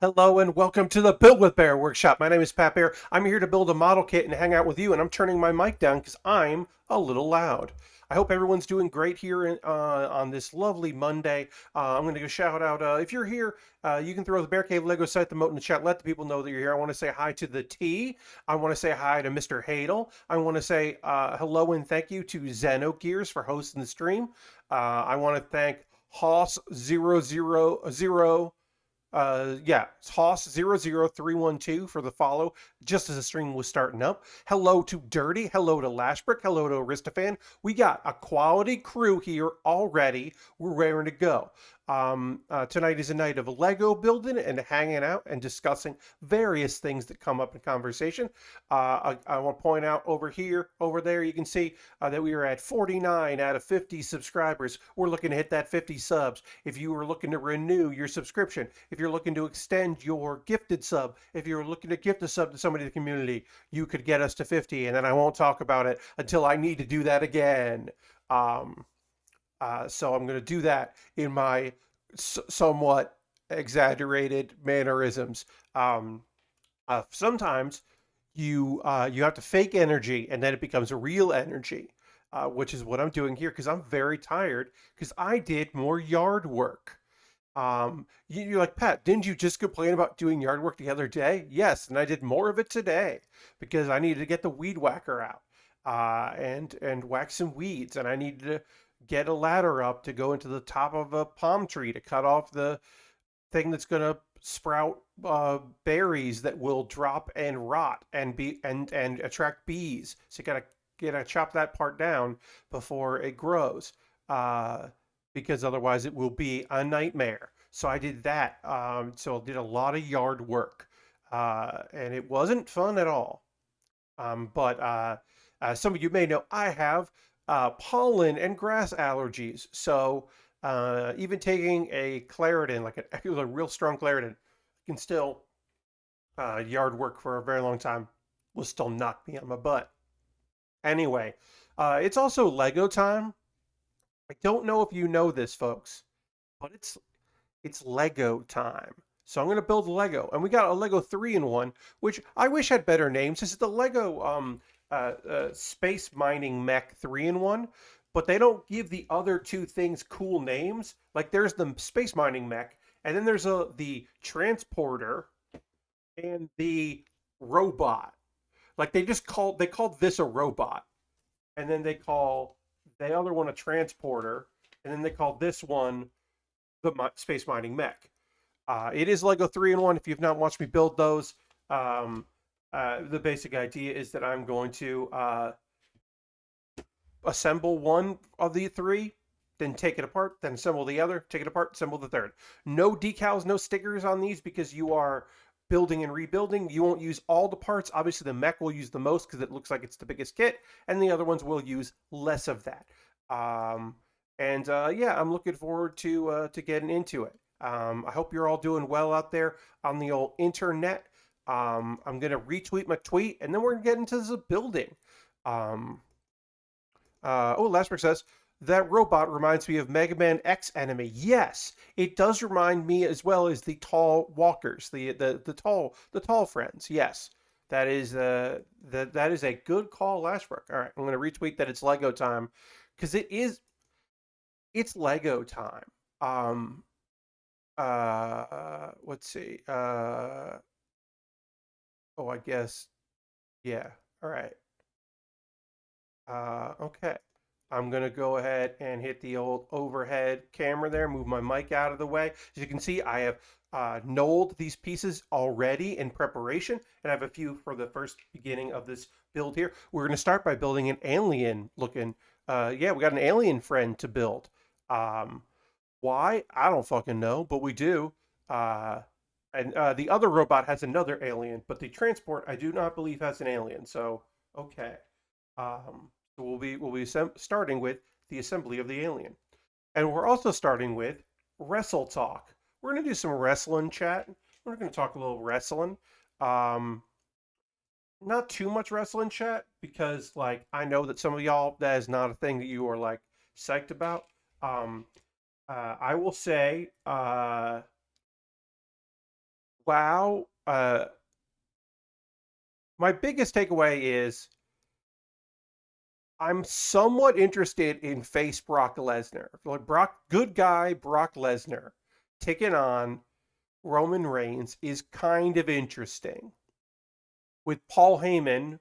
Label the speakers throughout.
Speaker 1: Hello and welcome to the Build with Bear workshop. My name is Pat Bear. I'm here to build a model kit and hang out with you, and I'm turning my mic down because I'm a little loud. I hope everyone's doing great here on this lovely Monday. I'm going to go shout out. If you're here, you can throw the Bear Cave Lego set them out in the chat. Let the people know that you're here. I want to say hi to the T. I want to say hi to Mr. Hadel. I want to say hello and thank you to Zeno Gears for hosting the stream. I want to thank Hoss000. Yeah, it's Hoss00312 for the follow, just as the stream was starting up. Hello to Dirty, hello to Lashbrick, hello to Aristophan. We got a quality crew here already. We're raring to go. Tonight is a night of Lego building and hanging out and discussing various things that come up in conversation. I want to point out over there, you can see that we are at 49 out of 50 subscribers. We're looking to hit that 50 subs. If you are looking to renew your subscription, if you're looking to extend your gifted sub, if you're looking to gift a sub to somebody in the community, you could get us to 50, and then I won't talk about it until I need to do that again. Um, so I'm going to do that in my somewhat exaggerated mannerisms. Sometimes you have to fake energy, and then it becomes a real energy, which is what I'm doing here because I'm very tired because I did more yard work. You're like, Pat, didn't you just complain about doing yard work the other day? Yes, and I did more of it today because I needed to get the weed whacker out and whack some weeds, and I needed to get a ladder up to go into the top of a palm tree to cut off the thing that's going to sprout berries that will drop and rot and attract bees. So you gotta chop that part down before it grows. Because otherwise it will be a nightmare. So I did that. So I did a lot of yard work, and it wasn't fun at all. But some of you may know I have pollen and grass allergies. So even taking a Claritin, like a real strong Claritin, can still yard work for a very long time will still knock me on my butt. Anyway, it's also Lego time. I don't know if you know this, folks, but it's Lego time. So I'm going to build Lego, and we got a Lego 3-in-1, which I wish had better names. This is the Lego Space Mining Mech 3-in-1, but they don't give the other two things cool names. Like there's the Space Mining Mech, and then there's the Transporter and the Robot. Like they called this a robot, and then they call the other one a Transporter, and then they call this one the Space Mining Mech. It is Lego 3-in-1. If you've not watched me build those, the basic idea is that I'm going to assemble one of the three, then take it apart, then assemble the other, take it apart, assemble the third. No decals, no stickers on these because you are building and rebuilding. You won't use all the parts. Obviously, the mech will use the most because it looks like it's the biggest kit, and the other ones will use less of that. Yeah, I'm looking forward to getting into it. I hope you're all doing well out there on the old internet. I'm gonna retweet my tweet, and then we're gonna get into the building. Um, Lashberg says that robot reminds me of Mega Man X enemy. Yes, it does remind me as well as the tall walkers, the tall friends. Yes, that is a good call, Lashberg. All right, I'm gonna retweet that it's Lego time because it's Lego time. Um, let's see. I guess yeah. All right. Okay. I'm gonna go ahead and hit the old overhead camera there. Move my mic out of the way. As you can see, I have knolled these pieces already in preparation, and I have a few for the first beginning of this build here. We're gonna start by building an alien looking. Yeah, we got an alien friend to build. Um, Why? I don't fucking know, but we do. Uh, and the other robot has another alien, but the transport I do not believe has an alien. So okay. So we'll be starting with the assembly of the alien, and we're also starting with wrestle talk. We're gonna do some wrestling chat. We're gonna talk a little wrestling. Um, Not too much wrestling chat because like I know that some of y'all that is not a thing that you are like psyched about. Um, I will say wow. My biggest takeaway is I'm somewhat interested in face Brock Lesnar. Like good guy Brock Lesnar taking on Roman Reigns is kind of interesting. With Paul Heyman,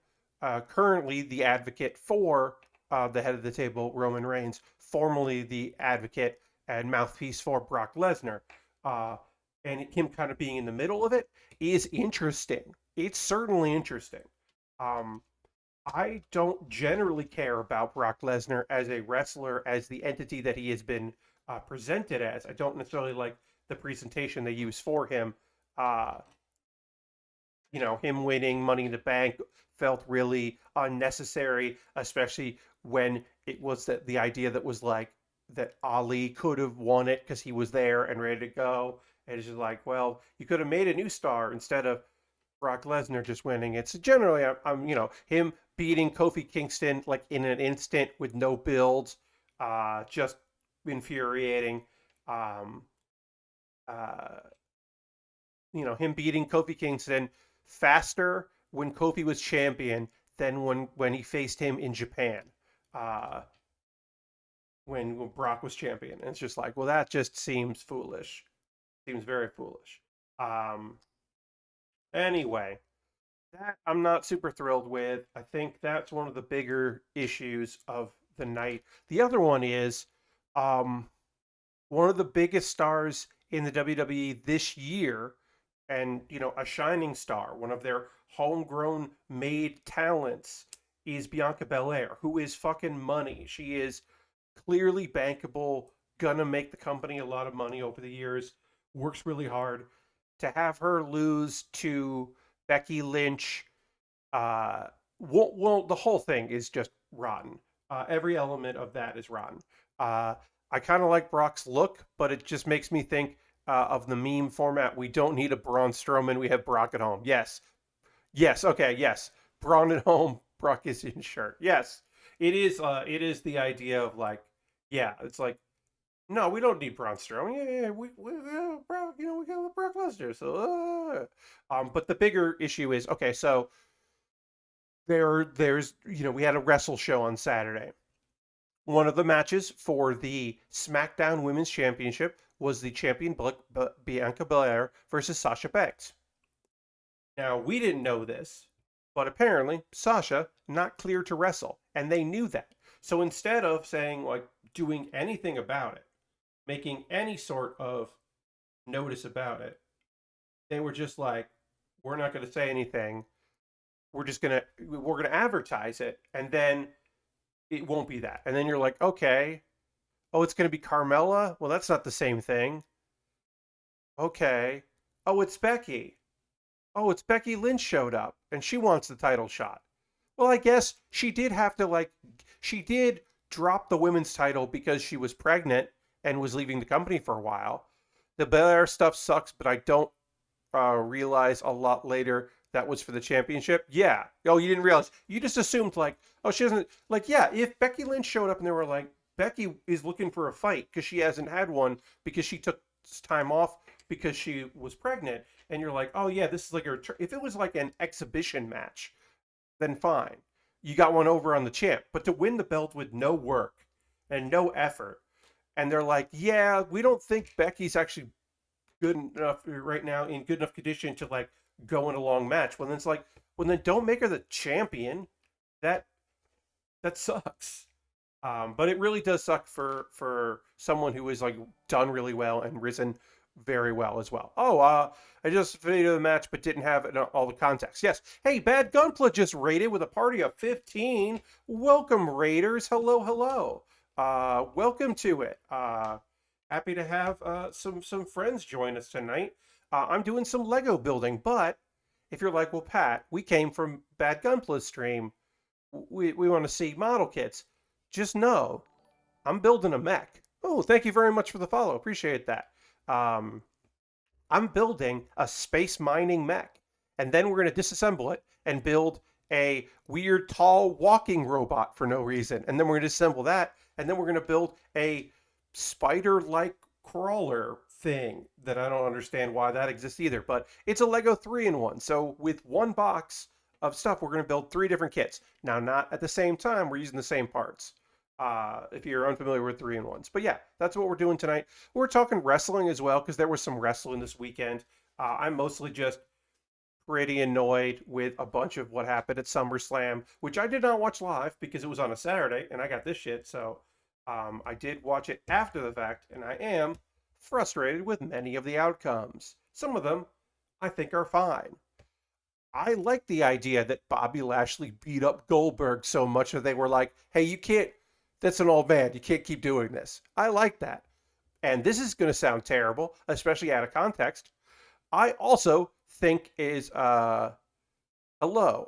Speaker 1: currently the advocate for the head of the table, Roman Reigns, formerly the advocate and mouthpiece for Brock Lesnar. Uh, and him kind of being in the middle of it is interesting. It's certainly interesting. Um, I don't generally care about Brock Lesnar as a wrestler, as the entity that he has been presented as. I don't necessarily like the presentation they use for him. Uh, him winning Money in the Bank felt really unnecessary, especially when it was the idea that was like that Ali could have won it because he was there and ready to go. And it's just like, well, you could have made a new star instead of Brock Lesnar just winning. It's generally, him beating Kofi Kingston like in an instant with no build, just infuriating. Um, uh, him beating Kofi Kingston faster when Kofi was champion than when he faced him in Japan. Uh, when Brock was champion. And it's just like, well, that just seems foolish. Seems very foolish. Um, anyway, that I'm not super thrilled with. I think that's one of the bigger issues of the night. The other one is um, one of the biggest stars in the WWE this year, and a shining star, one of their homegrown made talents, is Bianca Belair, who is fucking money. She is clearly bankable, gonna make the company a lot of money over the years, works really hard. To have her lose to Becky Lynch, uh, well, the whole thing is just rotten. Every element of that is rotten. Uh, I kind of like Brock's look, but it just makes me think of the meme format. We don't need a Braun Strowman. We have Brock at home. Yes, yes, okay, yes. Braun at home. Brock is in shirt. Yes, it is. It is the idea of like, yeah, it's like, no, we don't need Braun Strowman. Yeah, we Brock, we got Brock Lesnar. So, but the bigger issue is okay. So there's we had a wrestle show on Saturday. One of the matches for the SmackDown Women's Championship was the champion Bianca Belair versus Sasha Banks. Now, we didn't know this, but apparently Sasha not cleared to wrestle, and they knew that. So instead of saying like doing anything about it, making any sort of notice about it, they were just like, we're not going to say anything. We're gonna advertise it, and then it won't be that. And then you're like, okay, oh, it's gonna be Carmella. Well, that's not the same thing. Okay. Oh, it's Becky. Oh, it's Becky Lynch showed up, and she wants the title shot. Well, I guess she did have to she did drop the women's title because she was pregnant and was leaving the company for a while. The Belair stuff sucks, but I don't realize a lot later that was for the championship. Yeah. Oh, you didn't realize. You just assumed like, oh, she doesn't like. Yeah. If Becky Lynch showed up and they were like, Becky is looking for a fight because she hasn't had one because she took time off because she was pregnant, and you're like, oh yeah, this is like a. If it was like an exhibition match, then fine. You got one over on the champ. But to win the belt with no work and no effort, and they're like, yeah, we don't think Becky's actually good enough right now in good enough condition to like go in a long match. Well, then it's like, well, then don't make her the champion. That that sucks. But it really does suck for someone who is like done really well and risen very well as well. Oh, I just finished the match but didn't have all the context. Yes. Hey, Bad Gunpla just raided with a party of 15. Welcome, Raiders. Hello, hello. Welcome to it. Happy to have some friends join us tonight. I'm doing some Lego building, but if you're like, well, Pat, we came from Bad Gunpla's stream. We want to see model kits. Just know, I'm building a mech. Oh, thank you very much for the follow. Appreciate that. Um, I'm building a space mining mech, and then we're going to disassemble it and build a weird tall walking robot for no reason. And then we're going to disassemble that, and then we're going to build a spider-like crawler thing that I don't understand why that exists either. But it's a Lego 3-in-1. So with one box of stuff, we're going to build 3 different kits. Now, not at the same time, we're using the same parts. If you're unfamiliar with 3-in-1s. But yeah, that's what we're doing tonight. We're talking wrestling as well, because there was some wrestling this weekend. I'm mostly just pretty annoyed with a bunch of what happened at SummerSlam, which I did not watch live because it was on a Saturday and I got this shit. So I did watch it after the fact, and I am frustrated with many of the outcomes. Some of them I think are fine. I like the idea that Bobby Lashley beat up Goldberg so much that they were like, hey, you can't, that's an old man. You can't keep doing this. I like that. And this is going to sound terrible, especially out of context. I also think is hello.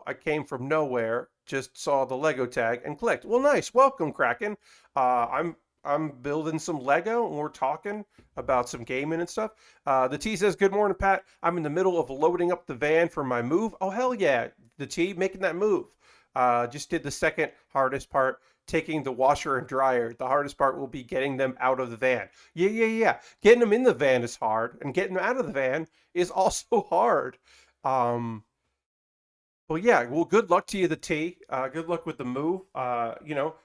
Speaker 1: I came from nowhere, just saw the Lego tag and clicked. Well, nice. Welcome, Kraken. I'm building some Lego and we're talking about some gaming and stuff. The T says, "Good morning, Pat. I'm in the middle of loading up the van for my move." Oh hell yeah, the T making that move. Just did the second hardest part, taking the washer and dryer. The hardest part will be getting them out of the van. Yeah. Getting them in the van is hard, and getting them out of the van is also hard. Well, yeah. Well, good luck to you, the T. Good luck with the move.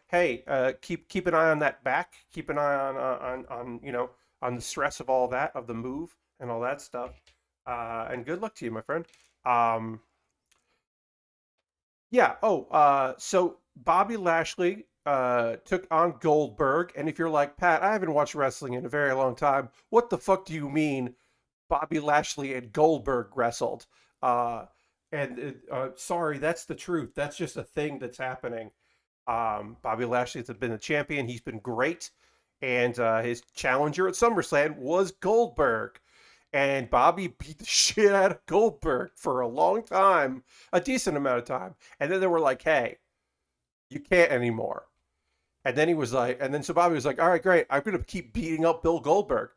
Speaker 1: Hey, keep an eye on that back. Keep an eye on on the stress of all that, of the move and all that stuff. And good luck to you, my friend. Um, yeah. Oh, so Bobby Lashley took on Goldberg, and if you're like Pat, I haven't watched wrestling in a very long time. What the fuck do you mean Bobby Lashley and Goldberg wrestled? Uh, and sorry, that's the truth. That's just a thing that's happening. Bobby Lashley has been the champion. He's been great, and his challenger at SummerSlam was Goldberg. And Bobby beat the shit out of Goldberg for a long time, a decent amount of time. And then they were like, "Hey, you can't anymore." And then he was like, and then so Bobby was like, "All right, great. I'm gonna keep beating up Bill Goldberg."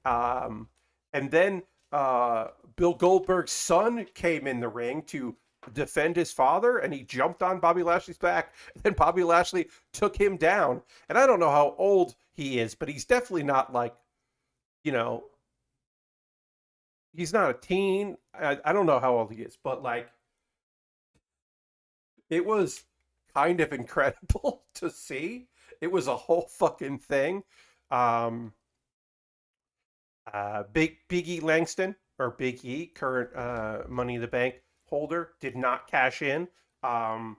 Speaker 1: Um, and then Bill Goldberg's son came in the ring to defend his father, and he jumped on Bobby Lashley's back. And then Bobby Lashley took him down. And I don't know how old he is, but he's definitely not like, you know, he's not a teen. I don't know how old he is, but like, it was kind of incredible to see. It was a whole fucking thing. Um, Big E Langston, or Big E, current Money in the Bank holder, did not cash in. I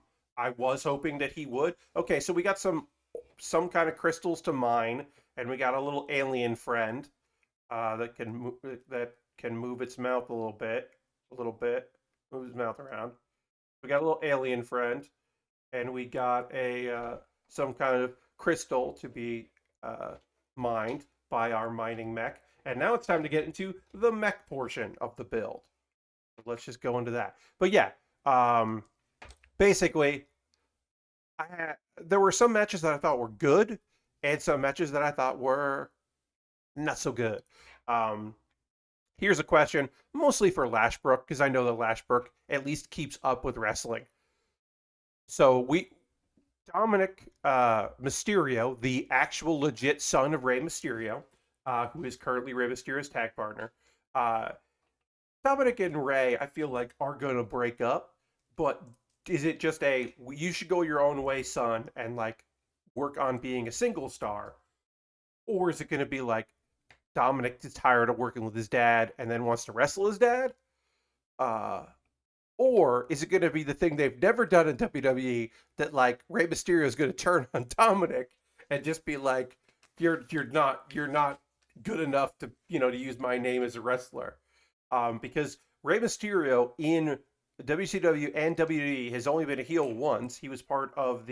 Speaker 1: was hoping that he would. Okay, so we got some kind of crystals to mine, and we got a little alien friend that can move its mouth a little bit, move his mouth around. We got a little alien friend, and we got a some kind of crystal to be mined by our mining mech. And now it's time to get into the mech portion of the build. Let's just go into that. But yeah, um, basically, there were some matches that I thought were good, and some matches that I thought were not so good. Um, Here's a question, mostly for Lashbrook, because I know that Lashbrook at least keeps up with wrestling. So Dominic Mysterio, the actual legit son of Rey Mysterio, who is currently Rey Mysterio's tag partner. Uh, Dominic and Rey, I feel like, are going to break up, but is it just you should go your own way, son, and like work on being a single star? Or is it going to be like Dominic is tired of working with his dad and then wants to wrestle his dad? Uh, or is it going to be the thing they've never done in WWE, that like Rey Mysterio is going to turn on Dominic and just be like, you're not good enough to to use my name as a wrestler, because Rey Mysterio in WCW and WWE has only been a heel once. He was part of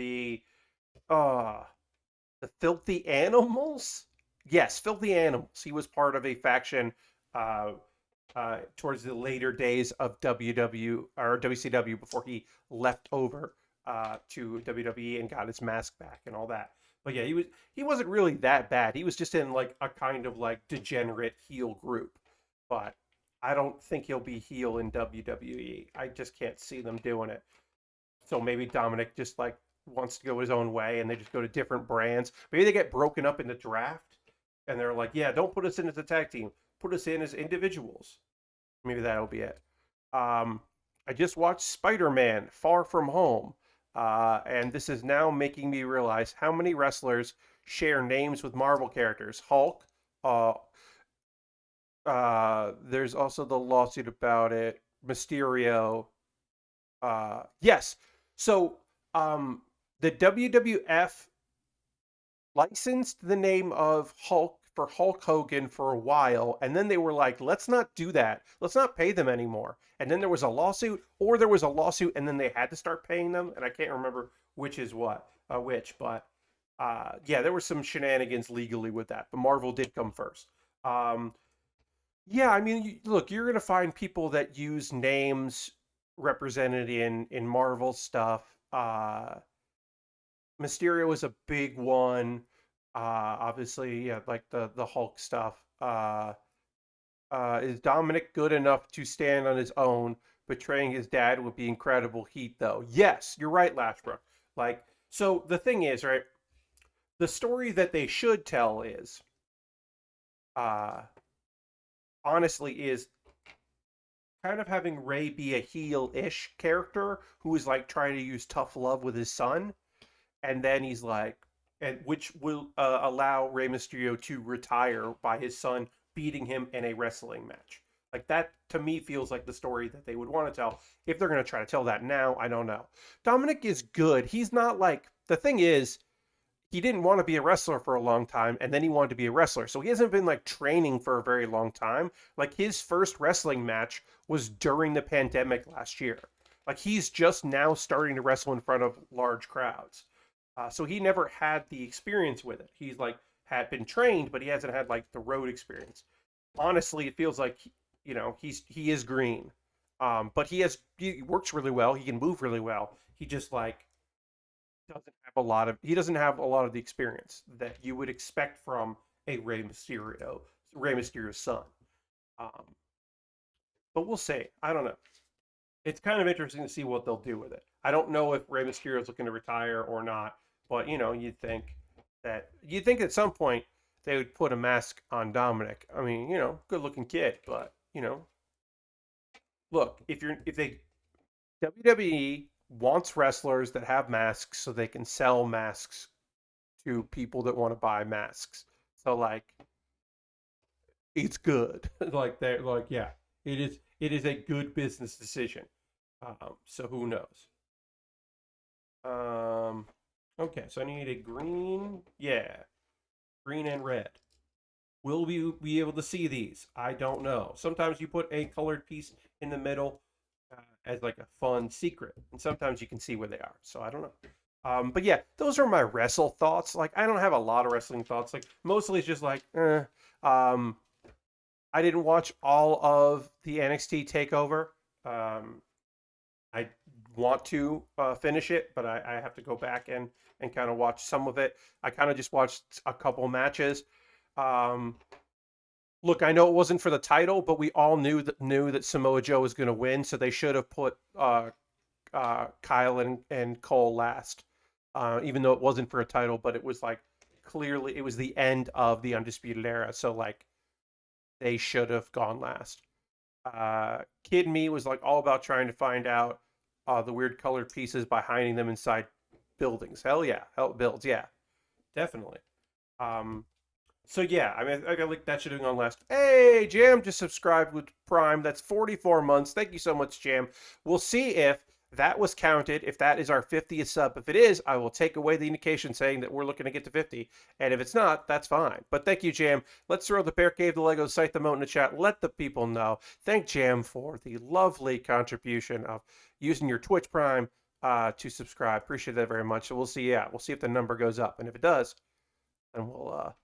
Speaker 1: uh the Filthy Animals. Yes, Filthy Animals. He was part of a faction uh, towards the later days of WCW before he left over to WWE and got his mask back and all that. But yeah, he wasn't really that bad. He was just in like a kind of like degenerate heel group. But I don't think he'll be heel in WWE. I just can't see them doing it. So maybe Dominic just like wants to go his own way and they just go to different brands. Maybe they get broken up in the draft and they're like, yeah, don't put us in as a tag team. put us in as individuals. Maybe that'll be it. Um, I just watched Spider-Man: Far From Home, and this is now making me realize how many wrestlers share names with Marvel characters. Hulk. Uh, there's also the lawsuit about it. Mysterio. Yes. So, um, the WWF licensed the name of Hulk for Hulk Hogan for a while, and then they were like, let's not do that. Let's not pay them anymore. And then there was a lawsuit, or there was a lawsuit, and then they had to start paying them, and I can't remember which is what, but yeah, there were some shenanigans legally with that, but Marvel did come first. Um, yeah, I mean, look, you're gonna find people that use names represented in Marvel stuff. Mysterio is a big one. Obviously, yeah, like the Hulk stuff. Is Dominic good enough to stand on his own? Betraying his dad would be incredible heat, though. Yes, you're right, Lashbrook. Like, so the thing is, right? The story that they should tell is, uh, honestly, is kind of having Ray be a heel-ish character who is like trying to use tough love with his son, and then he's like, and which will allow Rey Mysterio to retire by his son beating him in a wrestling match. Like that to me feels like the story that they would want to tell. If they're going to try to tell that now, I don't know. Dominic is good. He's not like the thing is he didn't want to be a wrestler for a long time and then he wanted to be a wrestler. So he hasn't been like training for a very long time. Like his first wrestling match was during the pandemic last year. Like he's just now starting to wrestle in front of large crowds. So he never had the experience with it. He's like had been trained, but he hasn't had like the road experience. Honestly, it feels like he is green, but he works really well. He can move really well. He just like doesn't have a lot of the experience that you would expect from a Rey Mysterio's son. Um, but we'll see. I don't know. It's kind of interesting to see what they'll do with it. I don't know if Rey Mysterio is looking to retire or not, but you'd think at some point they would put a mask on Dominic. I mean, good looking kid, but look, if they WWE wants wrestlers that have masks so they can sell masks to people that want to buy masks. So like it's good. Like they're like, yeah, it is a good business decision. So who knows? Um, okay, so I need a green. Yeah, green and red. Will we be able to see these? I don't know. Sometimes you put a colored piece in the middle as like a fun secret, and sometimes you can see where they are. So I don't know. But yeah, those are my wrestle thoughts. Like I don't have a lot of wrestling thoughts. Like mostly it's just like, Um, I didn't watch all of the NXT Takeover. I want to finish it, but I have to go back and kind of watch some of it. I kind of just watched a couple matches. Um, Look, I know it wasn't for the title, but we all knew that Samoa Joe was going to win, so they should have put Kyle and Cole last, even though it wasn't for a title. But it was like clearly it was the end of the Undisputed Era, so like they should have gone last. Kid Me was like all about trying to find out the weird colored pieces by hiding them inside buildings. Hell yeah, hell builds, yeah, definitely. Um, so yeah, I mean, I got like that should have gone last. Hey, Jam just subscribed with Prime. That's 44 months. Thank you so much, Jam. We'll see if that was counted. If that is our 50th sub. If it is, I will take away the indication saying that we're looking to get to 50. And if it's not, that's fine. But thank you, Jam. Let's throw the Bear Cave, the Lego, cite the moat in the chat. Let the people know. Thank Jam for the lovely contribution of using your Twitch Prime to subscribe. Appreciate that very much. So we'll see. Yeah, we'll see if the number goes up. And if it does, then we'll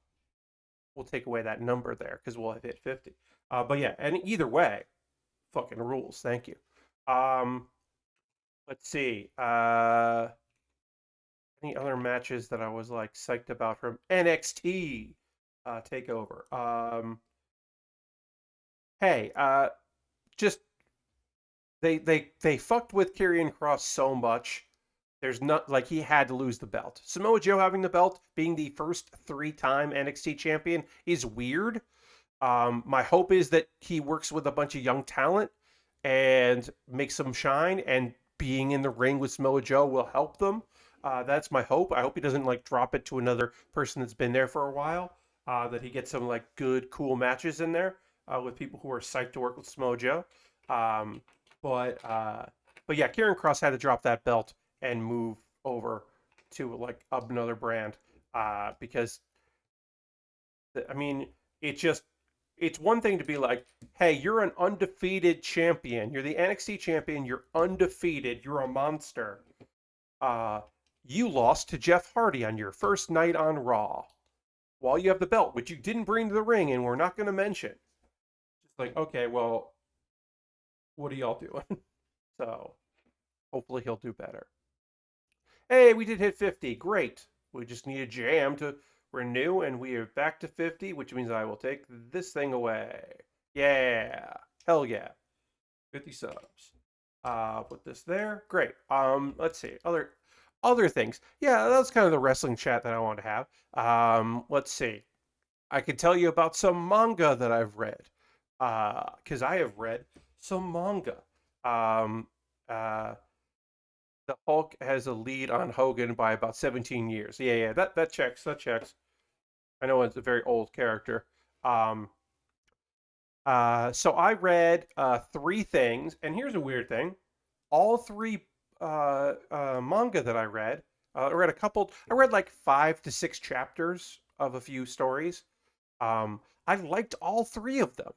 Speaker 1: take away that number there because we'll have hit 50. But yeah, and either way, fucking rules. Thank you. Let's see. Any other matches that I was like psyched about from NXT Takeover? Hey, just they fucked with Karrion Kross so much. There's not like he had to lose the belt. Samoa Joe having the belt, being the first 3-time NXT champion, is weird. My hope is that he works with a bunch of young talent and makes them shine, and being in the ring with Samoa Joe will help them. That's my hope. I hope he doesn't like drop it to another person that's been there for a while. That he gets some like good, cool matches in there with people who are psyched to work with Samoa Joe. Um, but uh, but yeah, Kieran Cross had to drop that belt and move over to like another brand because I mean, it just it's one thing to be like, hey, you're an undefeated champion. You're the NXT champion. You're undefeated. You're a monster. Uh, you lost to Jeff Hardy on your first night on Raw while you have the belt, which you didn't bring to the ring, and we're not going to mention. Just like, okay, well, what are y'all doing? So hopefully he'll do better. Hey, we did hit 50. Great. We just need a jam to renew, and we are back to 50, which means I will take this thing away. Yeah. Hell yeah. 50 subs. Put this there. Great. Let's see. Other things. Yeah, that's kind of the wrestling chat that I want to have. Let's see. I can tell you about some manga that I've read. Because I have read some manga. Um, uh, the Hulk has a lead on Hogan by about 17 years. Yeah, that checks. That checks. I know it's a very old character. Um, so I read three things, and here's a weird thing: all three manga that I read a couple. I read like 5 to 6 chapters of a few stories. I liked all three of them.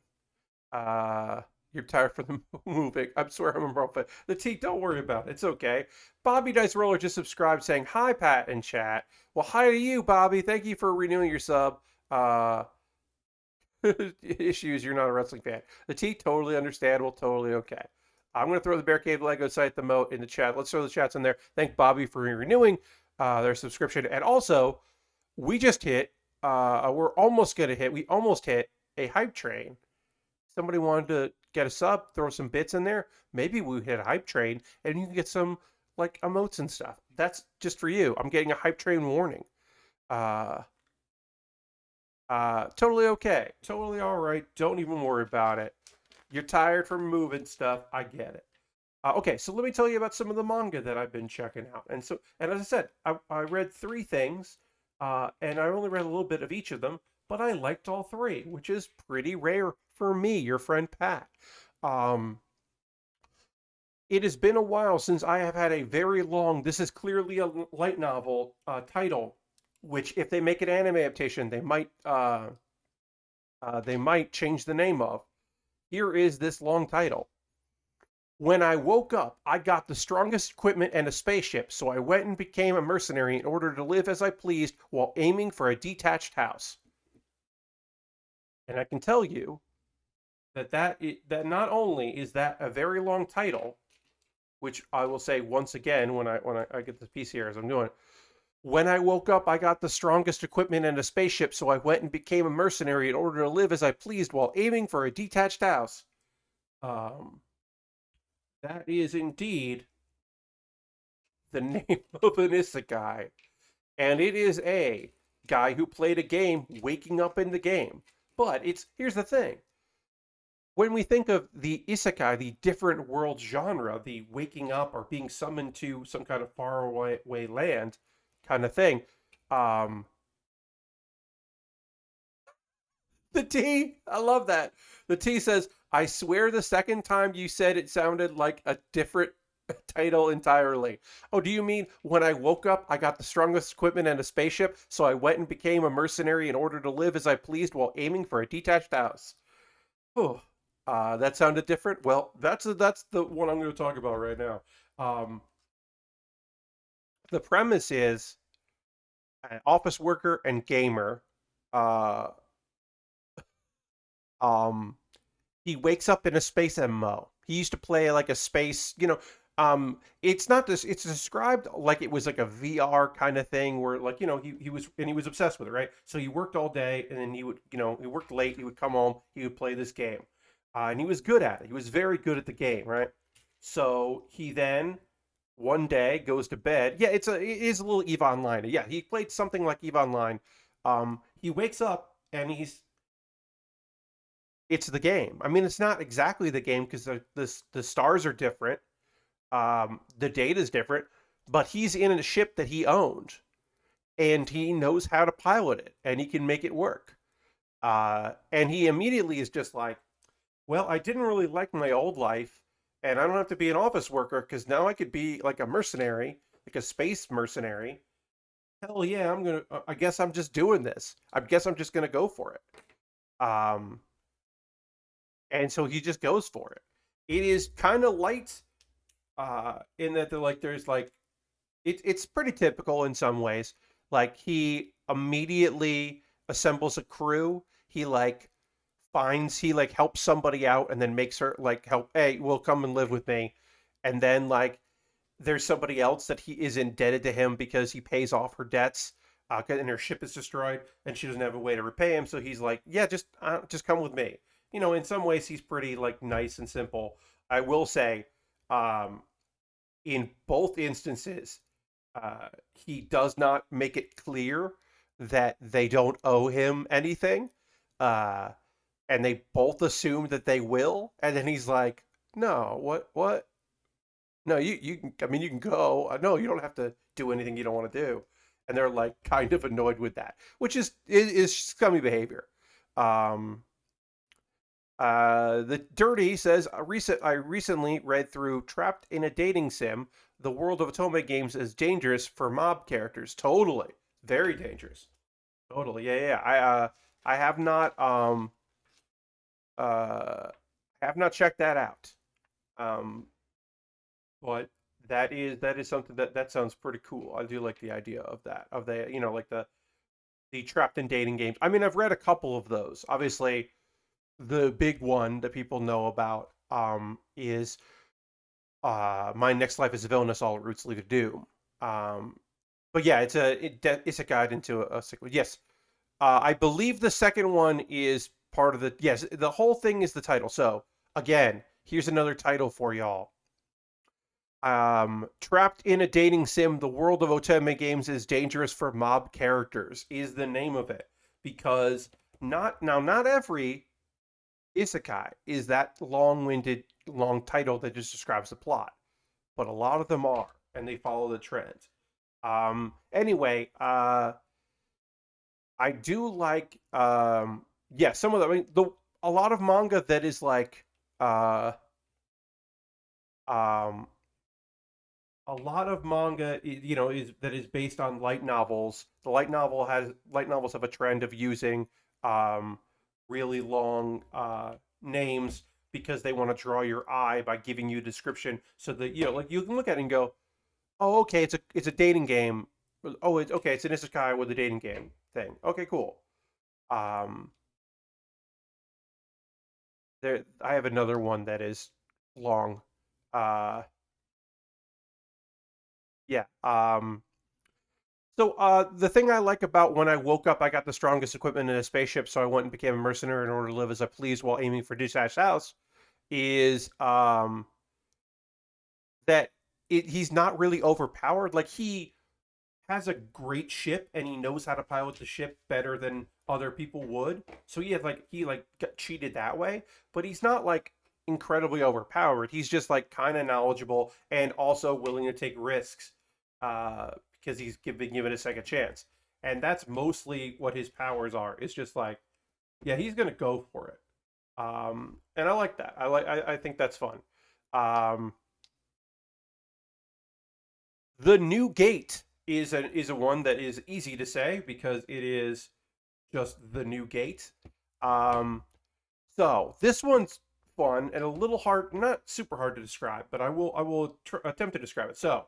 Speaker 1: Uh, you're tired for the moving. I'm sorry, I'm wrong, but the T, don't worry about it. It's okay. Bobby Dice Roller just subscribed saying, hi, Pat, in chat. Well, hi to you, Bobby. Thank you for renewing your sub. Uh, issues, you're not a wrestling fan. The T, totally understandable, totally okay. I'm going to throw the Bear Cave Lego site, the moat in the chat. Let's throw the chats in there. Thank Bobby for renewing their subscription. And also, we just hit, we're almost going to hit, we almost hit a hype train. Somebody wanted to get us up, throw some bits in there. Maybe we hit a hype train and you can get some like emotes and stuff. That's just for you. I'm getting a hype train warning. Uh, totally okay. Totally all right. Don't even worry about it. You're tired from moving stuff. I get it. Okay, so let me tell you about some of the manga that I've been checking out. And as I said, I read three things, and I only read a little bit of each of them, but I liked all three, which is pretty rare for me, your friend Pat. Um, it has been a while since I have had a very long, this is clearly a light novel title, which if they make an anime adaptation, they might change the name of. Here is this long title. When I woke up, I got the strongest equipment and a spaceship, so I went and became a mercenary in order to live as I pleased while aiming for a detached house. And I can tell you that not only is that a very long title, which I will say once again when I get this piece here as I'm doing it. When I woke up, I got the strongest equipment and a spaceship, so I went and became a mercenary in order to live as I pleased while aiming for a detached house. Um, that is indeed the name of an isekai. And it is a guy who played a game waking up in the game. But here's the thing. When we think of the isekai, the different world genre, the waking up or being summoned to some kind of faraway land kind of thing, um, the T, I love that. The T says, I swear the second time you said it sounded like a different title entirely. Oh, do you mean when I woke up, I got the strongest equipment and a spaceship, so I went and became a mercenary in order to live as I pleased while aiming for a detached house? Oh, that sounded different. Well, that's the one I'm going to talk about right now. Um, the premise is an office worker and gamer. Uh, um, he wakes up in a space MMO. He used to play like a space, it's not this, it's described like it was like a VR kind of thing where like, he was obsessed with it, right? So he worked all day and then he worked late, he would come home, he would play this game. And he was good at it. He was very good at the game, right? So he then one day goes to bed. Yeah, it is a little EVE Online. Yeah, he played something like EVE Online. He wakes up and it's the game. I mean, it's not exactly the game because the stars are different, the data is different, but he's in a ship that he owned, and he knows how to pilot it, and he can make it work. And he immediately is just like, well, I didn't really like my old life, and I don't have to be an office worker because now I could be like a mercenary, like a space mercenary. Hell yeah, I'm gonna. I guess I'm just doing this. I guess I'm just gonna go for it. And so he just goes for it. It is kind of light, in that there's like it's pretty typical in some ways. Like he immediately assembles a crew. He like helps somebody out and then makes her like help. Hey, will come and live with me, and then like there's somebody else that he is indebted to him because he pays off her debts. And her ship is destroyed, and she doesn't have a way to repay him. So he's like, "Yeah, just come with me." In some ways, he's pretty like nice and simple. I will say, um, in both instances, he does not make it clear that they don't owe him anything, uh, and they both assume that they will. And then he's like, "No, what? No, you can. I mean, you can go. No, you don't have to do anything you don't want to do." And they're like kind of annoyed with that, which is scummy behavior. Um, the Dirty says, I recently read through Trapped in a Dating Sim. The world of Otome games is dangerous for mob characters. Totally. Very dangerous. Totally. Yeah, yeah. I uh have not checked that out. Um, but that is something that sounds pretty cool. I do like the idea of that. Of like the Trapped in Dating games. I mean, I've read a couple of those. Obviously, the big one that people know about is My Next Life is a Villainous, All Roots Lead to Doom. Um, but yeah, it's a guide into a sequel. Yes, I believe the second one is part of the. Yes, the whole thing is the title. So again, here's another title for y'all. Trapped in a Dating Sim, the world of Otome games is dangerous for mob characters is the name of it, because not every isekai is that long-winded long title that just describes the plot, but a lot of them are, and they follow the trend. Anyway, I do like, yeah, some of the, I mean, a lot of manga that is like, uh um a lot of manga, is that is based on light novels. Light novels have a trend of using um really long names because they want to draw your eye by giving you a description, so that like you can look at it and go, "Oh, okay, it's a dating game." Oh, it's okay, it's an isekai with a dating game thing. Okay, cool. Um there I have another one that is long. Uh yeah. So the thing I like about when I woke up, I got the strongest equipment in a spaceship, so I went and became a mercenary in order to live as I pleased while aiming for Disash House, is that he's not really overpowered. Like he has a great ship and he knows how to pilot the ship better than other people would. So he got cheated that way, but he's not like incredibly overpowered. He's just like kind of knowledgeable and also willing to take risks, uh, because been given a second chance. And that's mostly what his powers are. It's just like, yeah, he's gonna go for it. And I like that. I think that's fun. Um, the new gate is a one that is easy to say because it is just the new gate. Um, so this one's fun and a little hard, not super hard to describe, but I will attempt to describe it. So,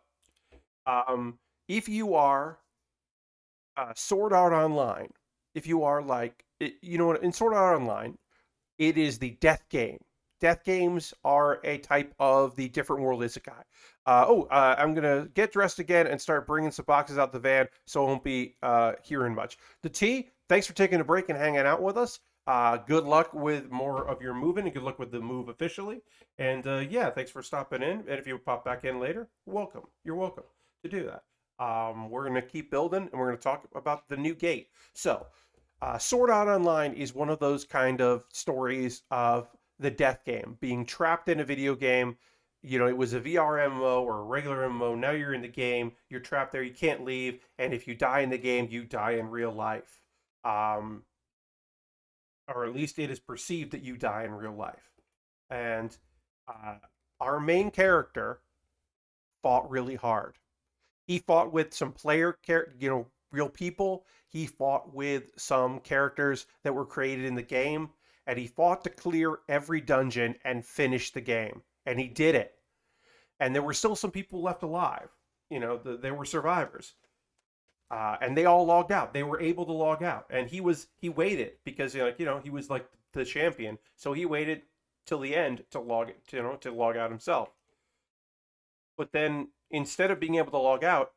Speaker 1: um, if you are Sword Art Online, if you are like, you know what, in Sword Art Online, it is the death game. Death games are a type of the different world isekai. I'm gonna get dressed again and start bringing some boxes out the van, so I won't be hearing much. The T, thanks for taking a break and hanging out with us. Good luck with more of your moving, and good luck with the move officially. And yeah, thanks for stopping in. And if you pop back in later, welcome. You're welcome to do that. We're gonna keep building, and we're gonna talk about the new gate. So, Sword Art Online is one of those kind of stories of the death game, being trapped in a video game. You know, it was a VR MMO or a regular MMO. Now you're in the game, you're trapped there, you can't leave, and if you die in the game, you die in real life. Um, or at least it is perceived that you die in real life. And uh, our main character fought really hard. He fought with some real people. He fought with some characters that were created in the game, and he fought to clear every dungeon and finish the game. And he did it. And there were still some people left alive. There were survivors, and they all logged out. They were able to log out, and he waited because he was like the champion, so he waited till the end to log out himself. But then instead of being able to log out,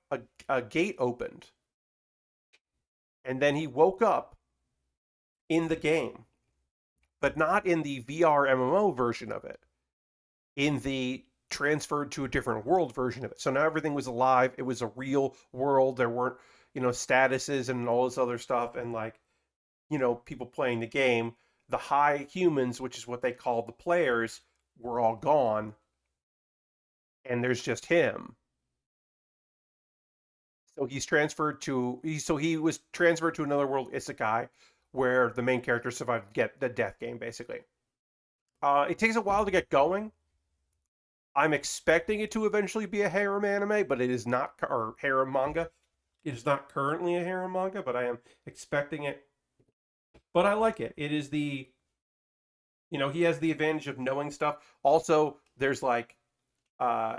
Speaker 1: a gate opened, and then he woke up in the game, but not in the VR MMO version of it, in the transferred to a different world version of it. So now everything was alive. It was a real world. There weren't, statuses and all this other stuff and like, people playing the game. The high humans, which is what they call the players, were all gone. And there's just him. So he was transferred to another world, Isekai, where the main character survived get the death game, basically. It takes a while to get going. I'm expecting it to eventually be a harem anime, but it is not, or harem manga. It is not currently a harem manga, but I am expecting it. But I like it. It is he has the advantage of knowing stuff. Also, there's like,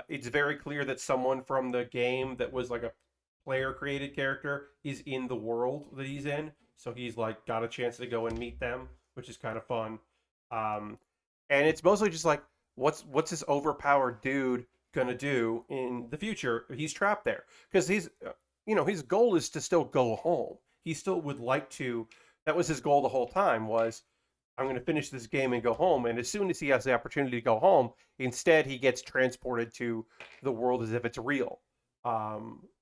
Speaker 1: it's very clear that someone from the game that was like a player created character is in the world that he's in. So he's like got a chance to go and meet them, which is kind of fun. And it's mostly just like, what's this overpowered dude gonna do in the future? He's trapped there because his goal is to still go home. He still would like to. That was his goal the whole time. Was I'm going to finish this game and go home. And as soon as he has the opportunity to go home, instead he gets transported to the world as if it's real,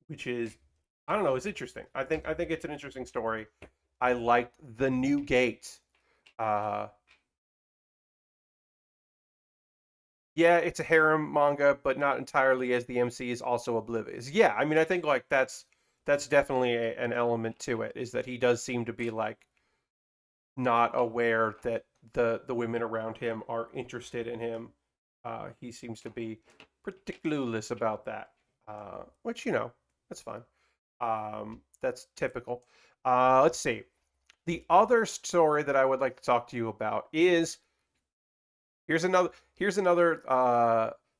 Speaker 1: which is, I don't know, it's interesting. I think it's an interesting story. I liked the new gate. Uh, yeah, it's a harem manga, but not entirely, as the MC is also oblivious. Yeah, I mean, I think like that's definitely an element to it. Is that he does seem to be like not aware that the women around him are interested in him. He seems to be pretty clueless about that, which that's fine. That's typical. Let's see. The other story that I would like to talk to you about is here's another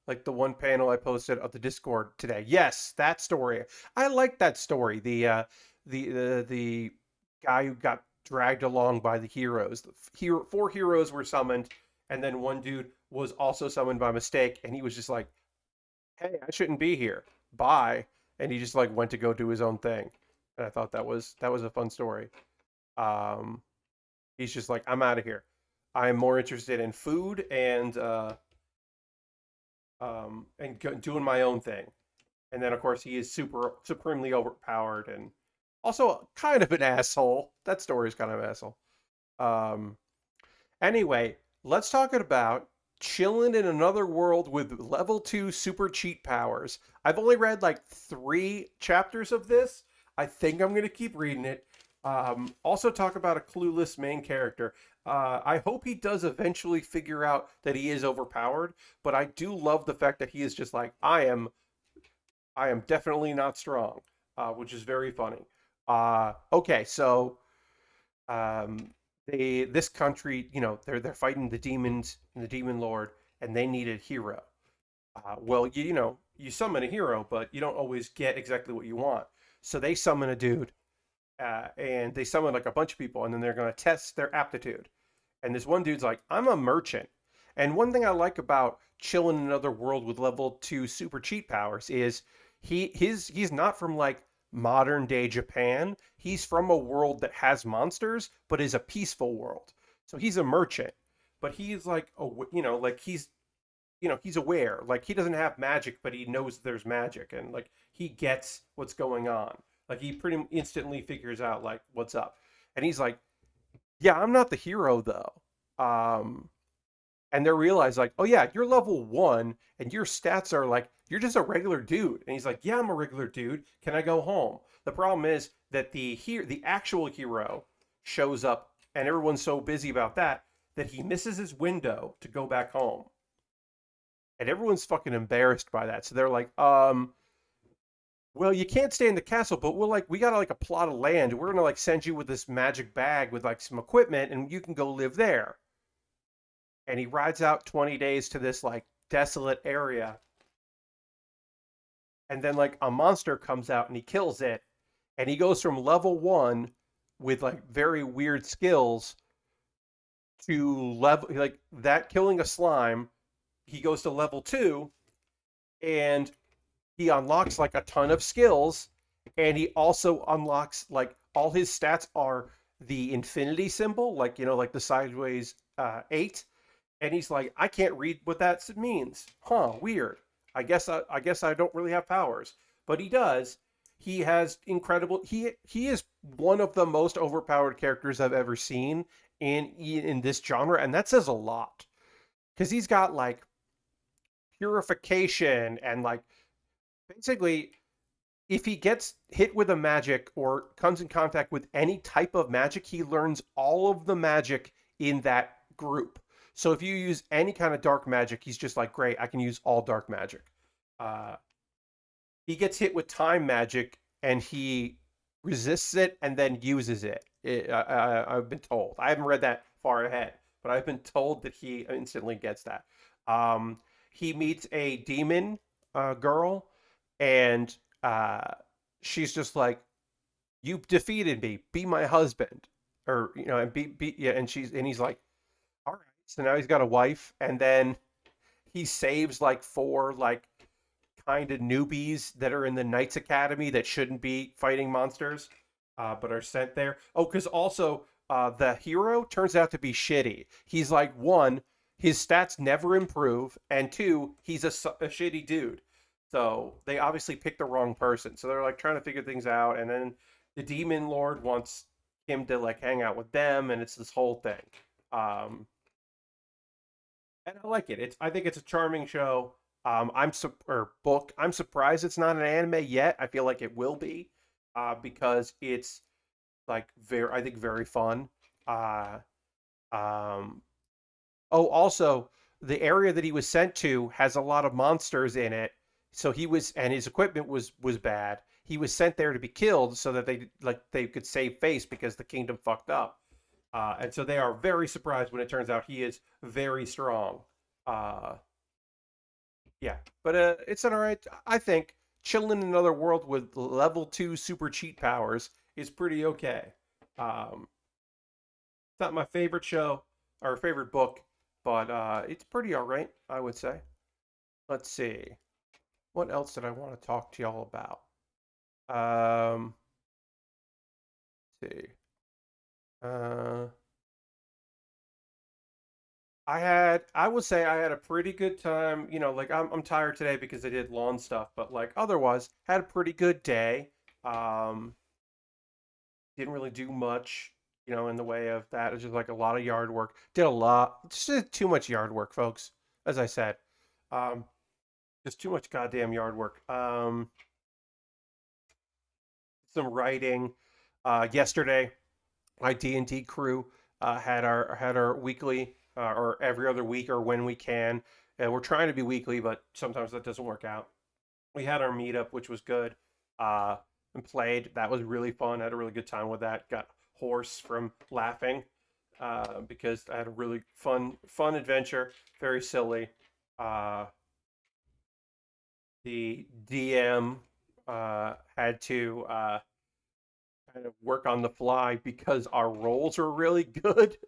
Speaker 1: like the one panel I posted of the Discord today. Yes, that story. I like that story. The guy who got dragged along by the heroes. Four heroes were summoned, and then one dude was also summoned by mistake, and he was just like, "Hey, I shouldn't be here. Bye." And he just like went to go do his own thing. And I thought that was a fun story. Um, he's just like, "I'm out of here. I'm more interested in food and doing my own thing." And then of course he is supremely overpowered and also kind of an asshole. That story is kind of an asshole. Um, anyway, let's talk about chilling in another world with level 2 super cheat powers. I've only read like 3 chapters of this. I think I'm going to keep reading it. Also talk about a clueless main character. I hope he does eventually figure out that he is overpowered, but I do love the fact that he is just like, I am definitely not strong, which is very funny. Okay, so this country, they're fighting the demons and the demon lord, and they need a hero. Well, you summon a hero, but you don't always get exactly what you want. So they summon a dude, and they summon like a bunch of people, and then they're going to test their aptitude. And this one dude's like, I'm a merchant. And one thing I like about chilling in another world with level 2 super cheat powers is he's not from like modern day Japan. He's from a world that has monsters, but is a peaceful world. So he's a merchant, but he's like, like he's aware. Like he doesn't have magic, but he knows there's magic, and like he gets what's going on. Like he pretty instantly figures out like what's up, and he's like, yeah, I'm not the hero though. Um, and they realize like, oh yeah, you're level 1 and your stats are like you're just a regular dude. And he's like, yeah, I'm a regular dude. Can I go home? The problem is that the actual hero shows up and everyone's so busy about that that he misses his window to go back home. And everyone's fucking embarrassed by that. So they're like, well, you can't stay in the castle, but we got like a plot of land. We're gonna like send you with this magic bag with like some equipment, and you can go live there. And he rides out 20 days to this like desolate area, and then like a monster comes out and he kills it, and he goes from level 1 with like very weird skills to level like that killing a slime. He goes to level 2 and he unlocks like a ton of skills, and he also unlocks like all his stats are the infinity symbol, like like the sideways 8. And he's like, I can't read what that means. Huh, weird. I guess I don't really have powers, but he does. He has incredible. He is one of the most overpowered characters I've ever seen in this genre, and that says a lot because he's got like purification and like basically if he gets hit with a magic or comes in contact with any type of magic, he learns all of the magic in that group. So if you use any kind of dark magic, he's just like, great, I can use all dark magic. Uh, he gets hit with time magic and he resists it and then uses it. I've been told. I haven't read that far ahead, but I've been told that he instantly gets that. He meets a demon girl, and she's just like, "You defeated me. Be my husband," or and be yeah. And he's like, "All right." So now he's got a wife, and then he saves like 4 like kind of newbies that are in the Knights Academy that shouldn't be fighting monsters, but are sent there. Oh, because also the hero turns out to be shitty. He's like, one, his stats never improve, and two, he's a shitty dude. So they obviously picked the wrong person. So they're like trying to figure things out, and then the demon lord wants him to like hang out with them, and it's this whole thing. Um, and I like it. I think it's a charming show. Or book. I'm surprised it's not an anime yet. I feel like it will be, because it's like I think very fun. Uh, um, oh, also the area that he was sent to has a lot of monsters in it. So and his equipment was bad. He was sent there to be killed so that they could save face because the kingdom fucked up. And so they are very surprised when it turns out he is very strong. Uh, yeah, but it's an alright. I think chilling in another world with level 2 super cheat powers is pretty okay. It's not my favorite show or favorite book, but it's pretty alright, I would say. Let's see. What else did I want to talk to y'all about? Let's see. Uh, I would say I had a pretty good time. Like I'm tired today because I did lawn stuff, but like otherwise had a pretty good day. Um, didn't really do much, in the way of that. It's just like a lot of yard work. Did a lot, just did too much yard work, folks. As I said, um, just too much goddamn yard work. Some writing. Yesterday, my D&D crew had our weekly, or every other week or when we can. And we're trying to be weekly, but sometimes that doesn't work out. We had our meetup, which was good, uh, and played. That was really fun. I had a really good time with that. Got hoarse from laughing, because I had a really fun adventure. Very silly. Uh, the DM had to kind of work on the fly because our rolls were really good.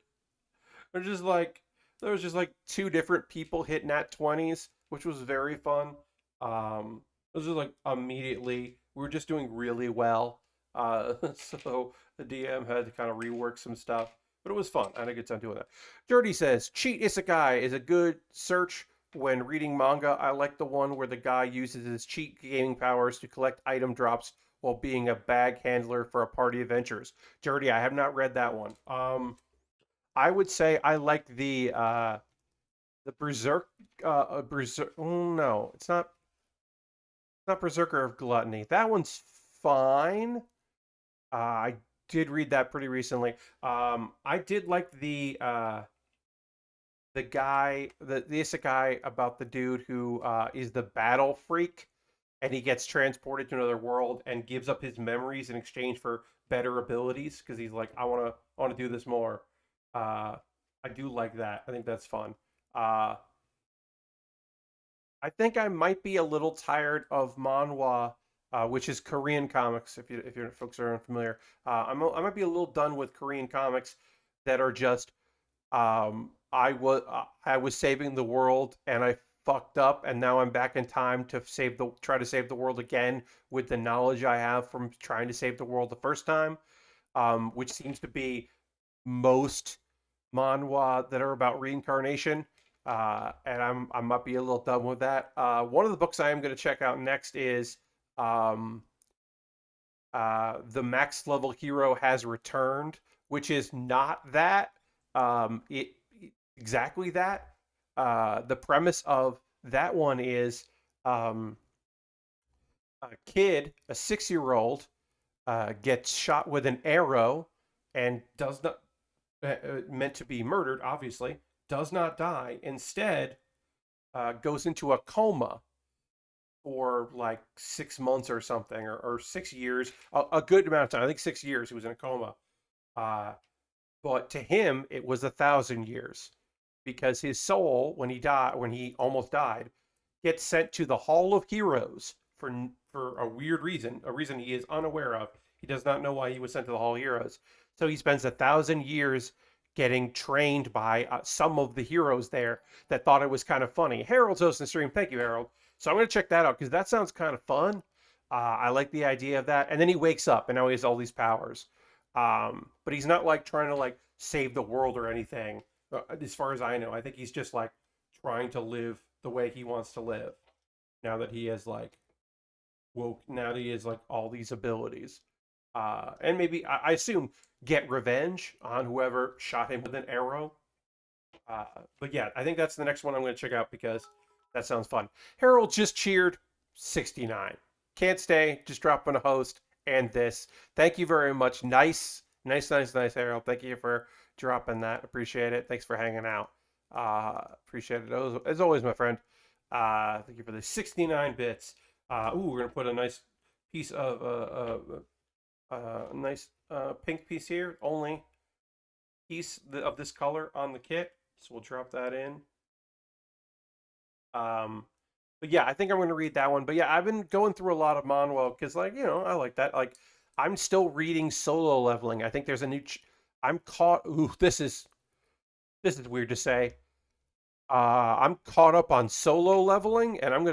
Speaker 1: They're just like there was just like 2 different people hitting at 20s, which was very fun. It was just like immediately we were just doing really well. So the DM had to kind of rework some stuff, but it was fun. I had a good time doing that. Dirty says, "Cheat Isekai is a good search when reading manga. I like the one where the guy uses his cheat gaming powers to collect item drops while being a bag handler for a party adventures." Dirty, I have not read that one. I would say I like the Berserk Berserk. Oh no, it's not Berserker of Gluttony. That one's fine. I did read that pretty recently. I did like the guy, the isekai about the dude who is the battle freak, and he gets transported to another world and gives up his memories in exchange for better abilities because he's like, I want to do this more. Uh, I do like that. I think that's fun. Uh, I think I might be a little tired of manhwa, which is Korean comics. If you folks are unfamiliar, I might be a little done with Korean comics that are just I was saving the world and I fucked up, and now I'm back in time to try to save the world again with the knowledge I have from trying to save the world the first time, which seems to be most manhwa that are about reincarnation. And I might be a little done with that. One of the books I am going to check out next is um, the Max Level Hero Has Returned, which is not that. It exactly that. The premise of that one is um, a kid, a 6-year-old, gets shot with an arrow and does not meant to be murdered, obviously, does not die. Instead, goes into a coma for like 6 months or something, or 6 years, a good amount of time. I think 6 years he was in a coma. Uh, but to him, it was 1,000 years because his soul, when he almost died, gets sent to the Hall of Heroes for a weird reason, a reason he is unaware of. He does not know why he was sent to the Hall of Heroes. So he spends 1,000 years getting trained by some of the heroes there that thought it was kind of funny. Harold's hosting the stream. Thank you, Harold. So I'm going to check that out because that sounds kind of fun. I like the idea of that. And then he wakes up and now he has all these powers. But he's not like trying to like save the world or anything. As far as I know, I think he's just like trying to live the way he wants to live now that he has like woke. Now that he has like all these abilities, and maybe I assume get revenge on whoever shot him with an arrow. Uh, but yeah, I think that's the next one I'm going to check out because that sounds fun. Harold just cheered 69. Can't stay. Just dropping a host and this. Thank you very much. Nice, nice, nice, nice, Harold. Thank you for dropping that. Appreciate it. Thanks for hanging out. Appreciate it as always, my friend. Thank you for the 69 bits. We're gonna put a nice piece of nice pink piece here. Only piece of this color on the kit. So we'll drop that in. Um, but yeah, I think I'm going to read that one. But yeah, I've been going through a lot of manhwa because, like, I like that. Like, I'm still reading Solo Leveling. I think there's a new. I'm caught. Ooh, this is weird to say. I'm caught up on Solo Leveling, and I'm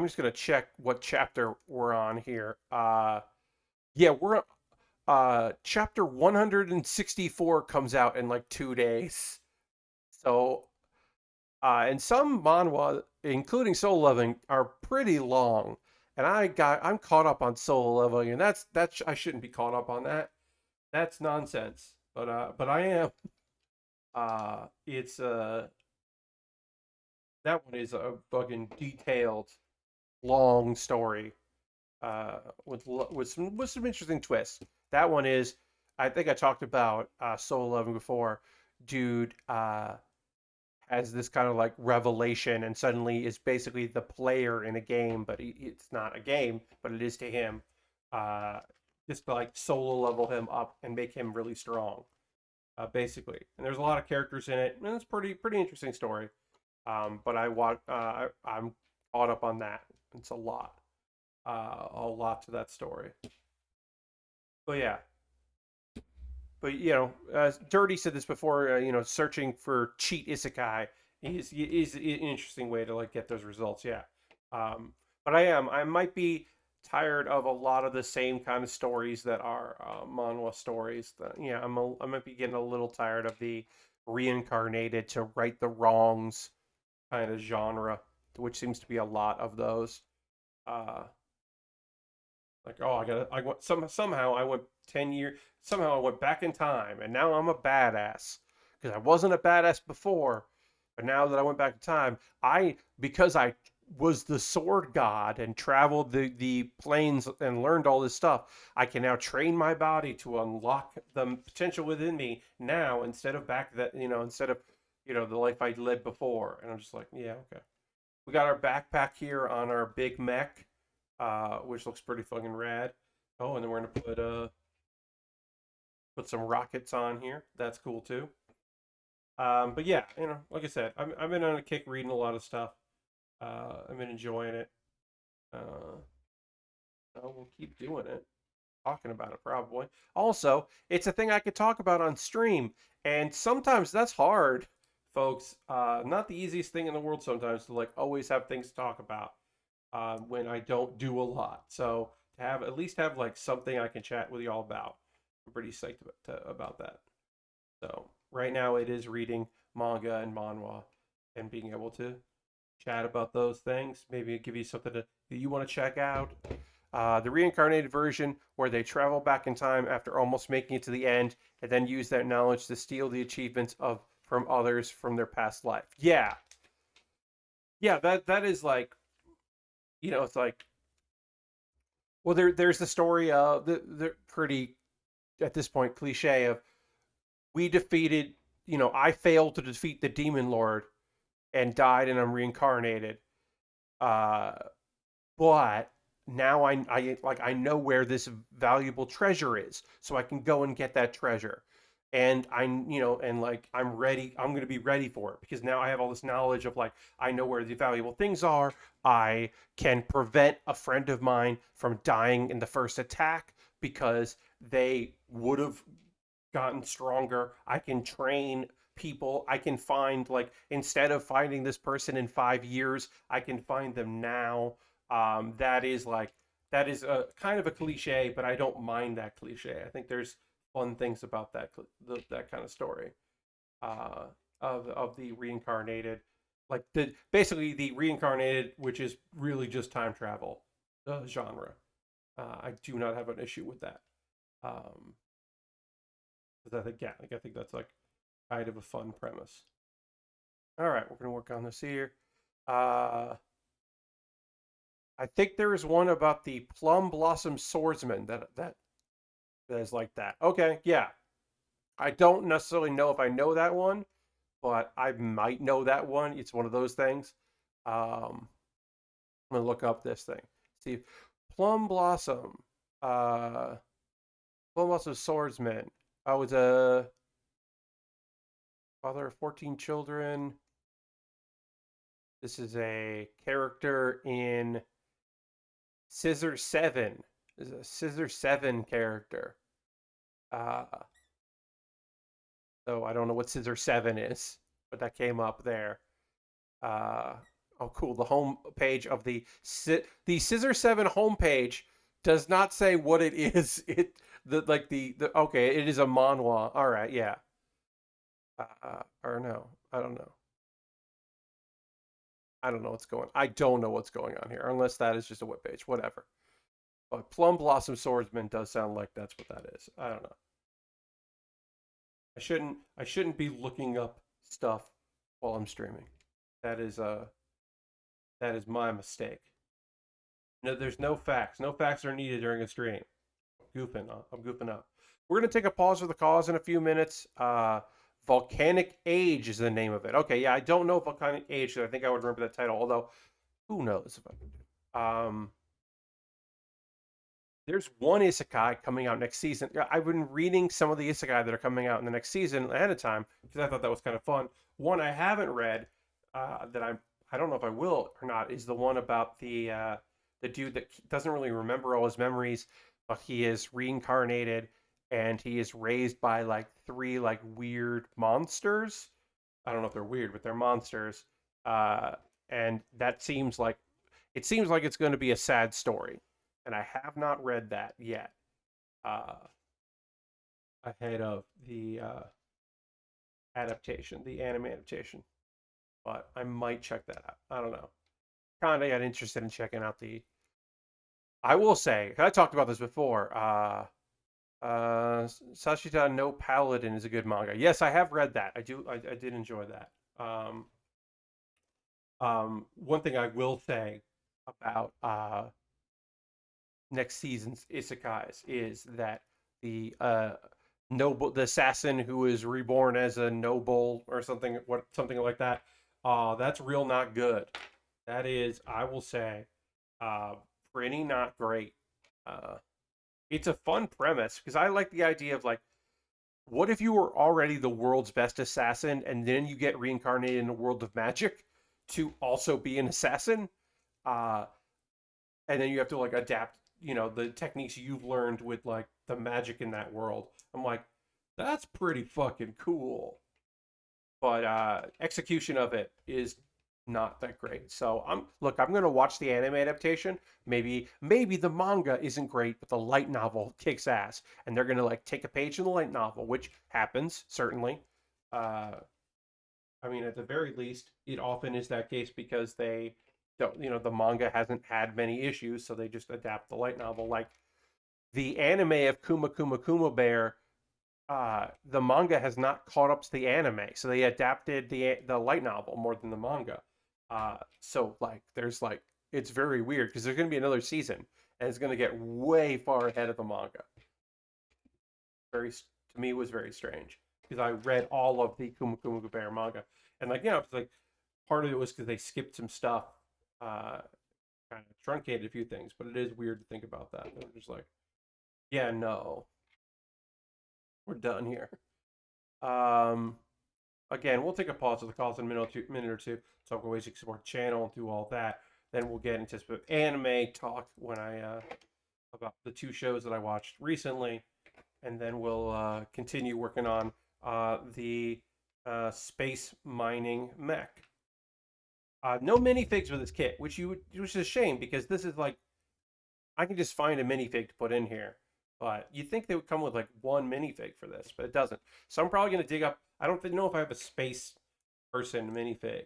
Speaker 1: just gonna check what chapter we're on here. Yeah, we're chapter 164 comes out in like 2 days. So and some manhwa, including Soul Leveling, are pretty long. And I'm caught up on Soul Leveling, and I shouldn't be caught up on that. That's nonsense. But I am. It's That one is a fucking detailed, long story. With some interesting twists. That one is, I think I talked about Soul Leveling before. Dude, has this kind of like revelation and suddenly is basically the player in a game, but it's not a game, but it is to him. Uh, just to like solo level him up and make him really strong, basically. And there's a lot of characters in it, and it's pretty interesting story. But I'm caught up on that. It's a lot to that story. But yeah, but Dirty said this before. Searching for cheat isekai is an interesting way to like get those results. Yeah, but I might be tired of a lot of the same kind of stories that are manhwa stories. Yeah, I might be getting a little tired of the reincarnated to right the wrongs kind of genre, which seems to be a lot of those. Uh, like, oh, I somehow I went 10 years, somehow I went back in time, and now I'm a badass. because I wasn't a badass before, but now that I went back in time, because I was the sword god and traveled the planes and learned all this stuff, I can now train my body to unlock the potential within me now instead of back that instead of the life I led before. And I'm just like, yeah, okay. We got our backpack here on our big mech, which looks pretty fucking rad. Oh, and then we're gonna put some rockets on here. That's cool too. But yeah, like I said, I've been on a kick reading a lot of stuff. I've been enjoying it. Uh, we'll keep doing it, talking about it probably. Also, it's a thing I could talk about on stream, and sometimes that's hard, folks. Not the easiest thing in the world sometimes to like always have things to talk about when I don't do a lot. So to have at least have like something I can chat with you all about, I'm pretty psyched about that. So right now it is reading manga and manhwa and being able to chat about those things. Maybe give you something that you want to check out. The reincarnated version, where they travel back in time after almost making it to the end, and then use that knowledge to steal the achievements of from others from their past life. Yeah, yeah, that is like, it's like, well, there's the story of the pretty at this point cliche of we defeated, I failed to defeat the demon lord and died and I'm reincarnated. Uh, but now I know where this valuable treasure is, so I can go and get that treasure. And and like I'm ready. I'm going to be ready for it because now I have all this knowledge of like I know where the valuable things are. I can prevent a friend of mine from dying in the first attack because they would have gotten stronger. I can train people. I can find like instead of finding this person in 5 years, I can find them now. That is like that is a kind of a cliche, but I don't mind that cliche. I think there's fun things about that kind of story uh, of the reincarnated, like the basically the reincarnated, which is really just time travel genre. I do not have an issue with that. Um, 'Cause I think, yeah, like I think that's like kind of a fun premise. All right, we're gonna work on this here. Uh, I think there is one about the Plum Blossom Swordsman that is like that. Okay, yeah. I don't necessarily know if I know that one, but I might know that one. It's one of those things. I'm gonna look up this thing. See, Plum Blossom, uh, Plum Blossom Swordsman. I was a father of 14 children. This is a character in Scissor 7. This is a Scissor 7 character. Uh, so I don't know what Scissor 7 is, but that came up there. Uh, oh, cool. The home page of the Scissor 7 homepage does not say what it is. The okay, it is a manhwa. All right, yeah. Or no, I don't know. I don't know what's going. I don't know what's going on here, unless that is just a web page. Whatever. But Plum Blossom Swordsman does sound like that's what that is. I don't know. I shouldn't be looking up stuff while I'm streaming. That is that is my mistake. No, there's no facts. No facts are needed during a stream. I'm goofing up. We're gonna take a pause for the cause in a few minutes. Volcanic Age is the name of it. Okay, yeah, I don't know Volcanic Age, so I think I would remember that title. Although, who knows if I can do. There's one isekai coming out next season. I've been reading some of the isekai that are coming out in the next season ahead of time because I thought that was kind of fun. One I haven't read that I don't know if I will or not is the one about the dude that doesn't really remember all his memories, but he is reincarnated and he is raised by like three like weird monsters. I don't know if they're weird, but they're monsters. Uh, and that seems like it's going to be a sad story, and I have not read that yet. Uh, Ahead of the adaptation, the anime adaptation, but I might check that out. I don't know. Kind of got interested in checking out the. I will say, I talked about this before. Sashita no Paladin is a good manga. Yes, I have read that. I do. I did enjoy that. One thing I will say about next season's isekais is that the noble, the assassin who is reborn as a noble or something like that, that's real not good. That is, I will say, uh, pretty not great. Uh, it's a fun premise because I like the idea of like, what if you were already the world's best assassin and then you get reincarnated in a world of magic to also be an assassin? Uh, and then you have to like adapt, the techniques you've learned with like the magic in that world. I'm like, that's pretty fucking cool. But execution of it is not that great. So I'm gonna watch the anime adaptation. Maybe the manga isn't great, but the light novel kicks ass, and they're gonna like take a page from the light novel, which happens certainly. Uh, I mean, at the very least, it often is that case because they don't, the manga hasn't had many issues, so they just adapt the light novel. Like the anime of Kuma Kuma Kuma Bear, the manga has not caught up to the anime, so they adapted the light novel more than the manga. So like, there's like, it's very weird because there's going to be another season, and it's going to get way far ahead of the manga. Very To me, it was very strange because I read all of the Kuma Kuma Bear manga, and like, it's like part of it was because they skipped some stuff, uh, kind of truncated a few things, but it is weird to think about that. They're just like, yeah, no, we're done here. Um, Again, we'll take a pause of the calls in minute or two, talk about ways you can support the channel and do all that. Then we'll get into some anime talk when I about the two shows that I watched recently, and then we'll continue working on the space mining mech. No minifigs with this kit, which is a shame because this is like, I can just find a minifig to put in here. But you'd think they would come with like one minifig for this, but it doesn't. So I'm probably gonna dig up. I don't know if I have a space person minifig.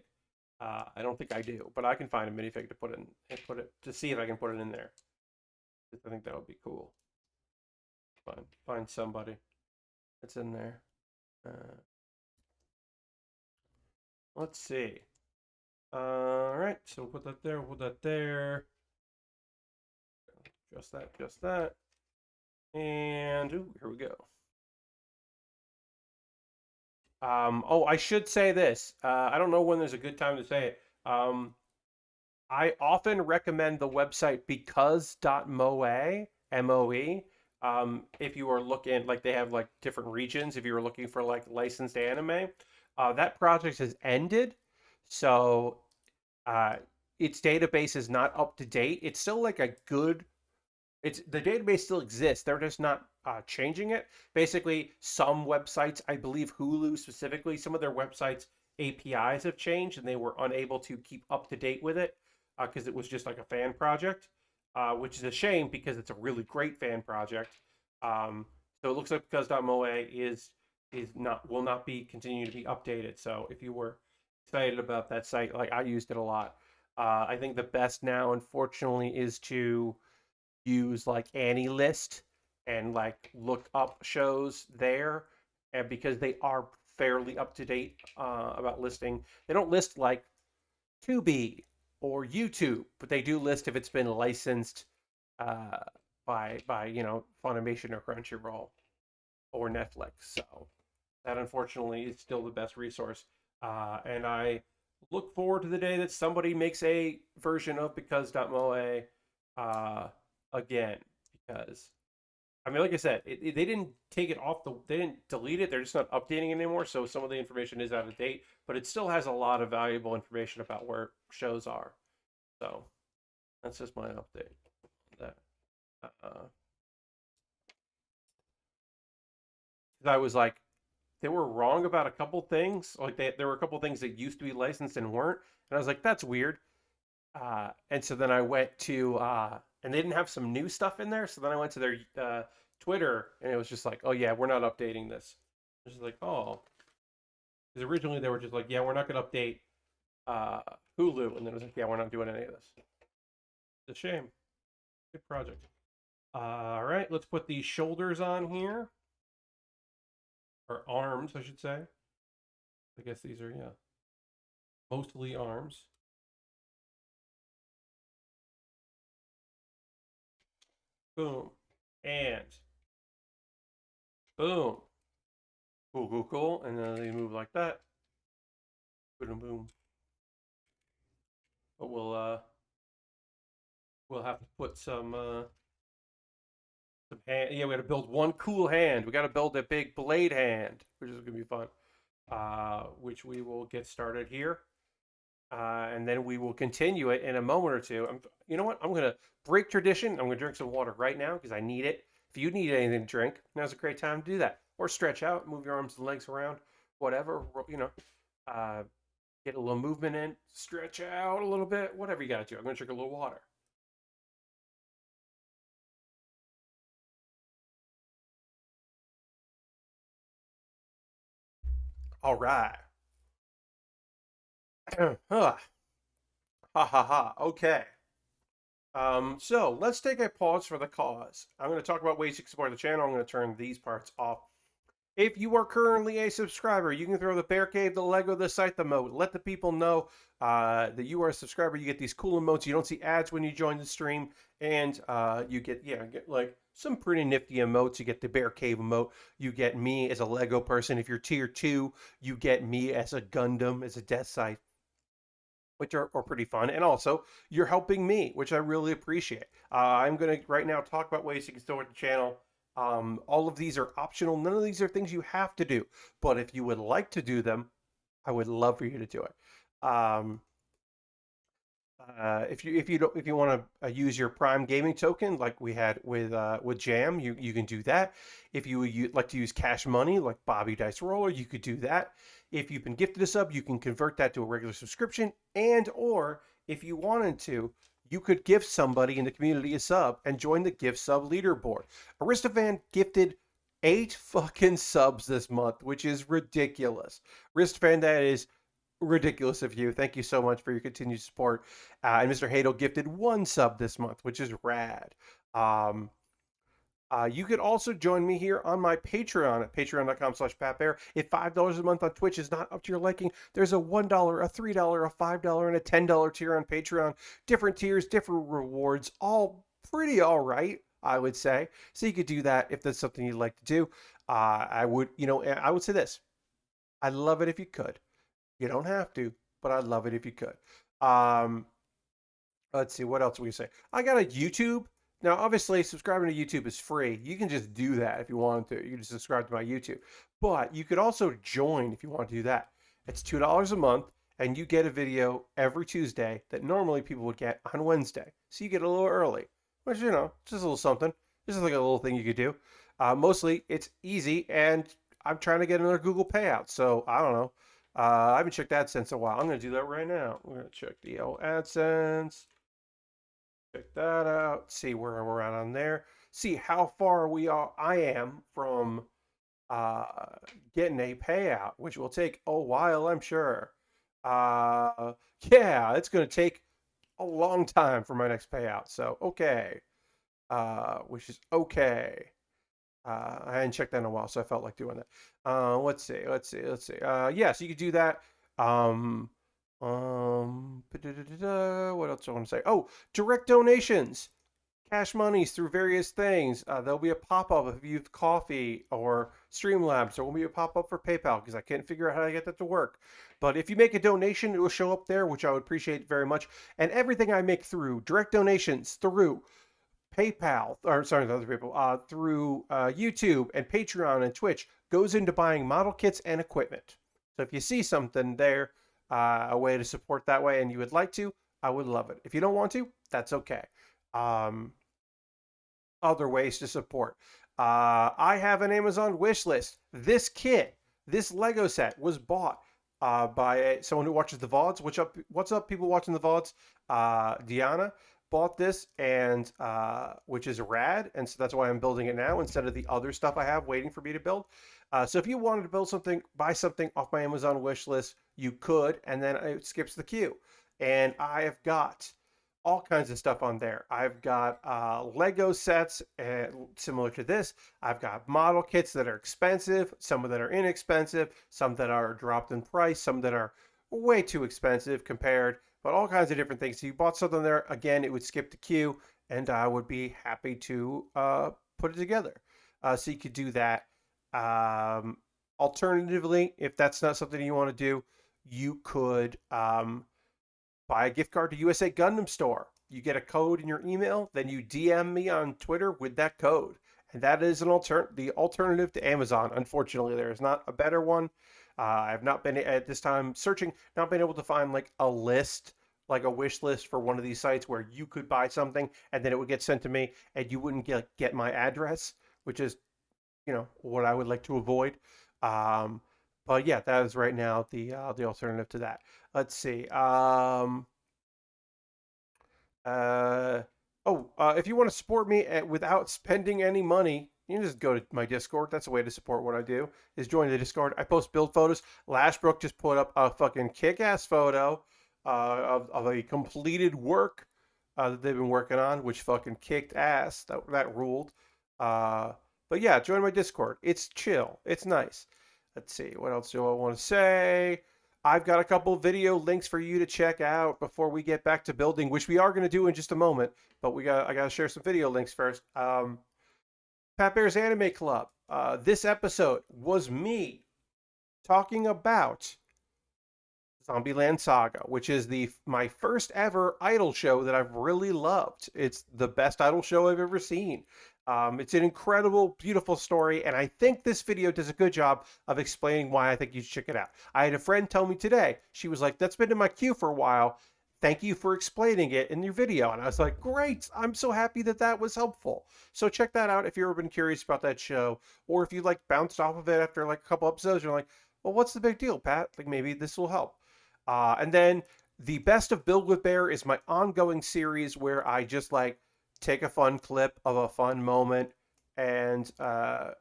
Speaker 1: I don't think I do, but I can find a minifig to put in and put it to see if I can put it in there. I think that would be cool. Find somebody that's in there. Uh, let's see. All right, so we'll put that there. We'll put that there. Just that. Just that. And ooh, here we go. Oh, I should say this. I don't know when there's a good time to say it. I often recommend the website because.moe, M-O-E. If you are looking, like they have like different regions, if you were looking for like licensed anime, that project has ended. So uh, its database is not up to date. It's still like a good the database still exists. They're just not changing it. Basically, some websites, I believe Hulu specifically, some of their websites APIs have changed, and they were unable to keep up to date with it because it was just like a fan project, which is a shame because it's a really great fan project. So it looks like because.moe is not will not be continuing to be updated. So if you were excited about that site, like I used it a lot. I think the best now, unfortunately, is to use like AnyList and like look up shows there, and because they are fairly up to date about listing. They don't list like Tubi or YouTube, but they do list if it's been licensed uh, by Funimation or Crunchyroll or Netflix. So that unfortunately is still the best resource. And I look forward to the day that somebody makes a version of because.moe uh, again, because I mean, like I said, they didn't take it off they didn't delete it. They're just not updating it anymore. So some of the information is out of date, but it still has a lot of valuable information about where shows are. So that's just my update. That uh, I was like, they were wrong about a couple things. Like there were a couple things that used to be licensed and weren't, and I was like, that's weird. And so then I went to, and they didn't have some new stuff in there. So then I went to their Twitter, and it was just like, oh yeah, we're not updating this. It's just like, oh, because originally they were just like, yeah, we're not going to update uh, Hulu, and then it was like, yeah, we're not doing any of this. It's a shame. Good project. All right, let's put these shoulders on here, or arms, I should say. I guess these are, yeah, mostly arms. Boom. And boom. Cool, cool, cool. And then they move like that. Boom, boom. But we'll have to put some hand. Yeah, we got to build one cool hand. We got to build a big blade hand, which is gonna be fun. Which we will get started here, and then we will continue it in a moment or two. You know what? I'm gonna break tradition. I'm gonna drink some water right now because I need it. If you need anything to drink, now's a great time to do that. Or stretch out, move your arms and legs around, whatever. Uh, get a little movement in, stretch out a little bit, whatever you got to do. I'm gonna drink a little water. All right. Ha ha ha. Okay. So let's take a pause for the cause. I'm going to talk about ways you can support the channel. I'm going to turn these parts off. If you are currently a subscriber, you can throw the Bear Cave, the Lego, the site, the emote. Let the people know that you are a subscriber. You get these cool emotes. You don't see ads when you join the stream, and you get like some pretty nifty emotes. You get the Bear Cave emote. You get me as a Lego person. If you're tier 2, you get me as a Gundam, as a Death Scythe, which are pretty fun. And also, you're helping me, which I really appreciate. I'm going to right now talk about ways you can support the channel. All of these are optional. None of these are things you have to do. But if you would like to do them, I would love for you to do it. If you want to use your Prime Gaming token like we had with Jam, you can do that. If you'd like to use Cash Money like Bobby Dice Roller, you could do that. If you've been gifted a sub, you can convert that to a regular subscription, and or if you wanted to, you could gift somebody in the community a sub and join the gift sub leaderboard. Aristofan gifted 8 fucking subs this month, which is ridiculous. Aristofan, that is ridiculous of you. Thank you so much for your continued support. And Mr. Hadel gifted 1 sub this month, which is rad. Um, you could also join me here on my Patreon at patreon.com/PatBear. If $5 a month on Twitch is not up to your liking, there's a $1, a $3, a $5, and a $10 tier on Patreon. Different tiers, different rewards, all pretty all right, I would say. So you could do that if that's something you'd like to do. I would say this. I'd love it if you could. You don't have to, but I'd love it if you could. Um, let's see, what else we say? I got a YouTube. Now, obviously, subscribing to YouTube is free. You can just do that if you wanted to. You can just subscribe to my YouTube. But you could also join if you want to do that. It's $2 a month, and you get a video every Tuesday that normally people would get on Wednesday. So you get a little early, which, just a little something. Just like a little thing you could do. Mostly, it's easy, and I'm trying to get another Google payout. So I don't know. I haven't checked AdSense in a while. I'm going to do that right now. I'm going to check the old AdSense. Check that out. See where we're at on there. See how far I am from uh, getting a payout, which will take a while, I'm sure. Yeah, it's going to take a long time for my next payout. So, okay. Which is okay. I hadn't checked that in a while, so I felt like doing that. Let's see. Yeah, so you could do that. Um, what else do I want to say? Oh, direct donations, cash monies through various things. There'll be a pop-up if you use Coffee or Streamlabs. There will be a pop-up for PayPal because I can't figure out how to get that to work. But if you make a donation, it will show up there, which I would appreciate very much. And everything I make through direct donations through PayPal, or sorry, other people, through YouTube and Patreon and Twitch goes into buying model kits and equipment. So if you see something there, a way to support that way, and you would like to, I would love it. If you don't want to, that's okay. Um, Other ways to support. I have an Amazon wish list. This kit, this Lego set, was bought by someone who watches the VODs. What's up, people watching the VODs? Diana bought this, and which is rad, and so that's why I'm building it now instead of the other stuff I have waiting for me to build. So if you wanted to build something, buy something off my Amazon wish list, you could, and then it skips the queue. And I have got all kinds of stuff on there. I've got Lego sets similar to this. I've got model kits that are expensive, some that are inexpensive, some that are dropped in price, some that are way too expensive compared, but all kinds of different things. So you bought something there, again, it would skip the queue, and I would be happy to put it together. So you could do that. Um, Alternatively, if that's not something you want to do, you could buy a gift card to USA Gundam Store. You get a code in your email, then you DM me on Twitter with that code. And that is the alternative to Amazon. Unfortunately, there is not a better one. I've not been at this time searching, not been able to find like a list, like a wish list for one of these sites where you could buy something and then it would get sent to me and you wouldn't get my address, which is, what I would like to avoid. Um, but yeah, that is right now the alternative to that. Let's see. Uh, if you want to support me without spending any money, you can just go to my Discord. That's a way to support what I do. Is join the Discord. I post build photos. Lashbrook just put up a fucking kick-ass photo of a completed work that they've been working on, which fucking kicked ass. That ruled. Uh, but yeah, join my Discord. It's chill. It's nice. Let's see. What else do I want to say? I've got a couple video links for you to check out before we get back to building, which we are going to do in just a moment. But I got to share some video links first. Pat Bear's Anime Club. This episode was me talking about Zombieland Saga, which is my first ever idol show that I've really loved. It's the best idol show I've ever seen. It's an incredible, beautiful story, and I think this video does a good job of explaining why I think you should check it out. I had a friend tell me today, she was like, that's been in my queue for a while. Thank you for explaining it in your video. And I was like, great, I'm so happy that that was helpful. So check that out if you've ever been curious about that show, or if you like bounced off of it after like a couple episodes, you're like, well, what's the big deal, Pat? Like maybe this will help. And then the Best of Build with Baer is my ongoing series where I just like take a fun clip of a fun moment and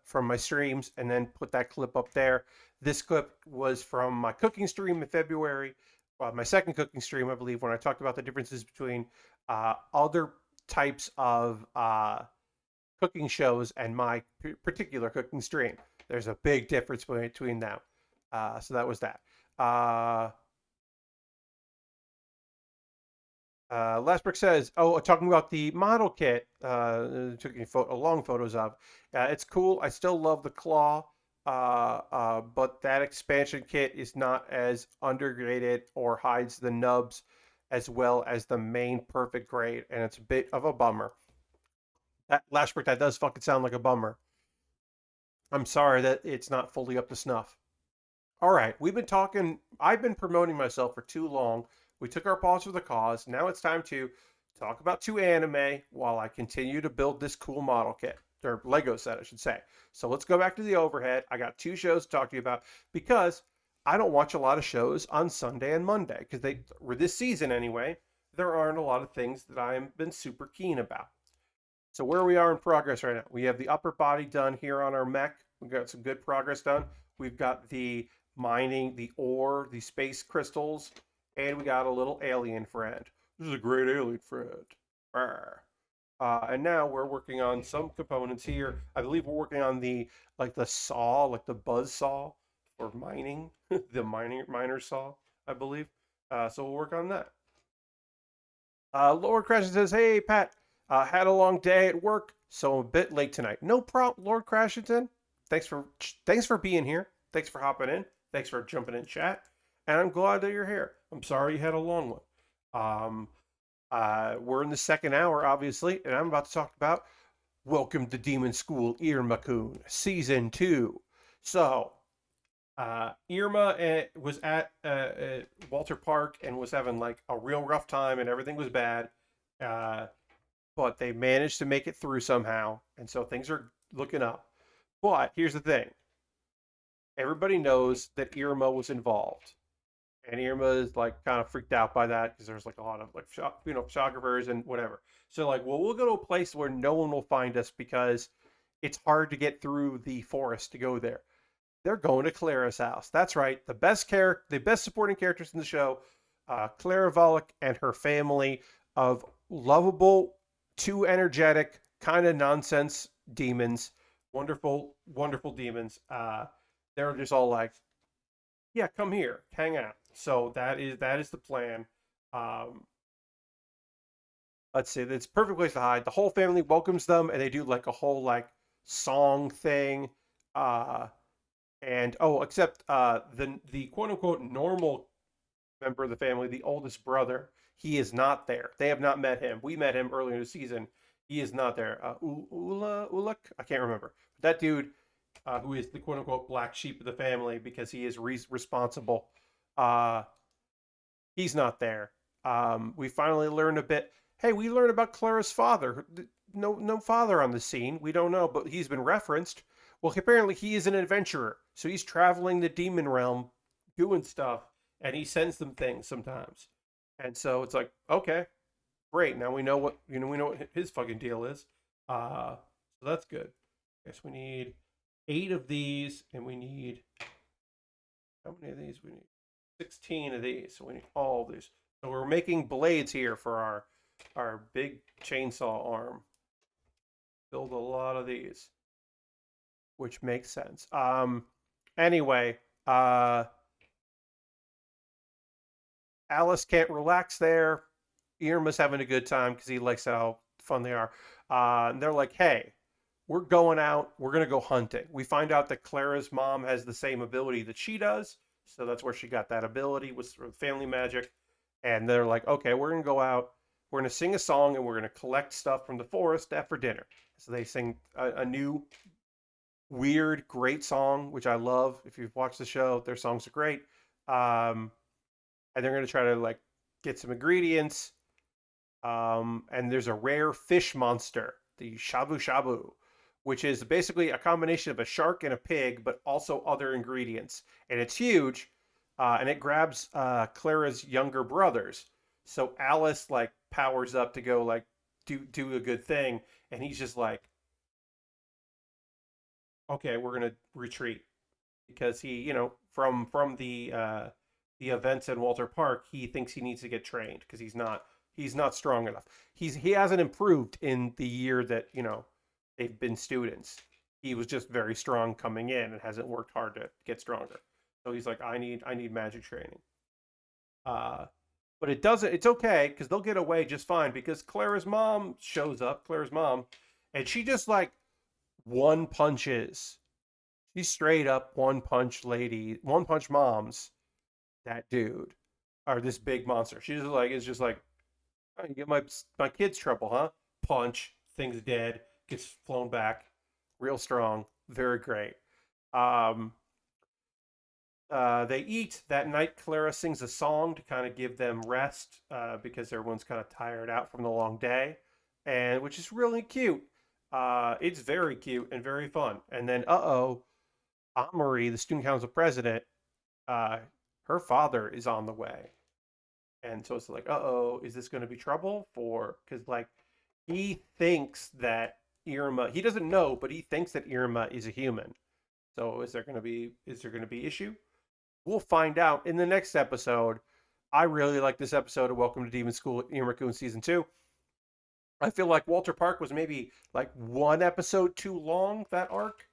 Speaker 1: from my streams and then put that clip up there. This clip was from my cooking stream in February, my second cooking stream, I believe, when I talked about the differences between other types of cooking shows and my particular cooking stream. There's a big difference between them. So that was that. Lastbrook says, talking about the model kit, took long photos of. It's cool. I still love the claw, but that expansion kit is not as undergraded or hides the nubs as well as the main perfect grade, and it's a bit of a bummer. Lashbrook, that does fucking sound like a bummer. I'm sorry that it's not fully up to snuff. All right, we've been talking. I've been promoting myself for too long. We took our pause for the cause. Now it's time to talk about 2 anime while I continue to build this cool model kit, or Lego set, I should say. So let's go back to the overhead. I got 2 shows to talk to you about because I don't watch a lot of shows on Sunday and Monday because this season anyway, there aren't a lot of things that I've been super keen about. So where we are in progress right now, we have the upper body done here on our mech. We've got some good progress done. We've got the mining, the ore, the space crystals, and we got a little alien friend. This is a great alien friend. And now we're working on some components here. I believe we're working on the saw, like the buzz saw for mining, the miner saw, I believe. So we'll work on that. Lord Crashington says, "Hey Pat, had a long day at work, so I'm a bit late tonight." No problem, Lord Crashington. Thanks for being here. Thanks for hopping in. Thanks for jumping in chat. And I'm glad that you're here. I'm sorry you had a long one. We're in the second hour, obviously, and I'm about to talk about Welcome to Demon School Iruma-kun, Season 2. So, Irma was at Walter Park and was having like a real rough time and everything was bad. But they managed to make it through somehow. And so things are looking up. But here's the thing. Everybody knows that Irma was involved. And Irma is like kind of freaked out by that because there's like a lot of like photographers and whatever. So like, well, we'll go to a place where no one will find us because it's hard to get through the forest to go there. They're going to Clara's house. That's right, the best supporting characters in the show, Clara Volek and her family of lovable, too energetic, kind of nonsense demons. Wonderful, wonderful demons. They're just all like, yeah, come here, hang out. So that is the plan. Um, let's see, it's a perfect place to hide. The whole family welcomes them, and they do like a whole like song thing. Uh, and oh, except the quote unquote normal member of the family, the oldest brother, he is not there. They have not met him. We met him earlier in the season. He is not there. Uluk, I can't remember. But that dude, who is the quote unquote black sheep of the family because he is responsible, uh, he's not there. We finally learned a bit. Hey, we learned about Clara's father. No father on the scene. We don't know, but he's been referenced. Well, apparently he is an adventurer, so he's traveling the demon realm, doing stuff, and he sends them things sometimes. And so it's like, okay, great. Now we know what We know what his fucking deal is. So that's good. Guess we need 8 of these, and we need how many of these? We need 16 of these. So we need all of these. So we're making blades here for our big chainsaw arm. Build a lot of these, which makes sense. Anyway, Alice can't relax there. Irma's having a good time because he likes how fun they are. And they're like, hey, we're going out. We're going to go hunting. We find out that Clara's mom has the same ability that she does. So that's where she got that ability, was through family magic. And they're like, okay, we're going to go out. We're going to sing a song and we're going to collect stuff from the forest after dinner. So they sing a new, weird, great song, which I love. If you've watched the show, their songs are great. Um, and they're going to try to like get some ingredients. And there's a rare fish monster, the shabu shabu, which is basically a combination of a shark and a pig, but also other ingredients. And it's huge, and it grabs Clara's younger brothers. So Alice like powers up to go like do a good thing, and he's just like, okay, we're gonna retreat because he, from the events in Walter Park, he thinks he needs to get trained because he's not strong enough. He hasn't improved in the year that they've been students. He was just very strong coming in and hasn't worked hard to get stronger. So he's like, I need magic training. Uh, but it doesn't. It's okay because they'll get away just fine because Clara's mom shows up. Clara's mom, and she just like one punches. She's straight up one punch moms that dude or this big monster. She's like, it's just like, oh, you get my kid's trouble, huh? Punch, thing's dead, gets flown back, real strong, very great. Um, they eat that night. Clara sings a song to kind of give them rest because everyone's kind of tired out from the long day, and which is really cute. It's very cute and very fun. And then, Amory, the student council president, uh, her father is on the way. And so it's like, is this going to be trouble for? Because like he thinks that Iruma, he doesn't know, but he thinks that Iruma is a human. So is there going to be issue? We'll find out in the next episode. I really like this episode of Welcome to Demon School, Iruma-kun season 2. I feel like Walter Park was maybe like one episode too long, that arc.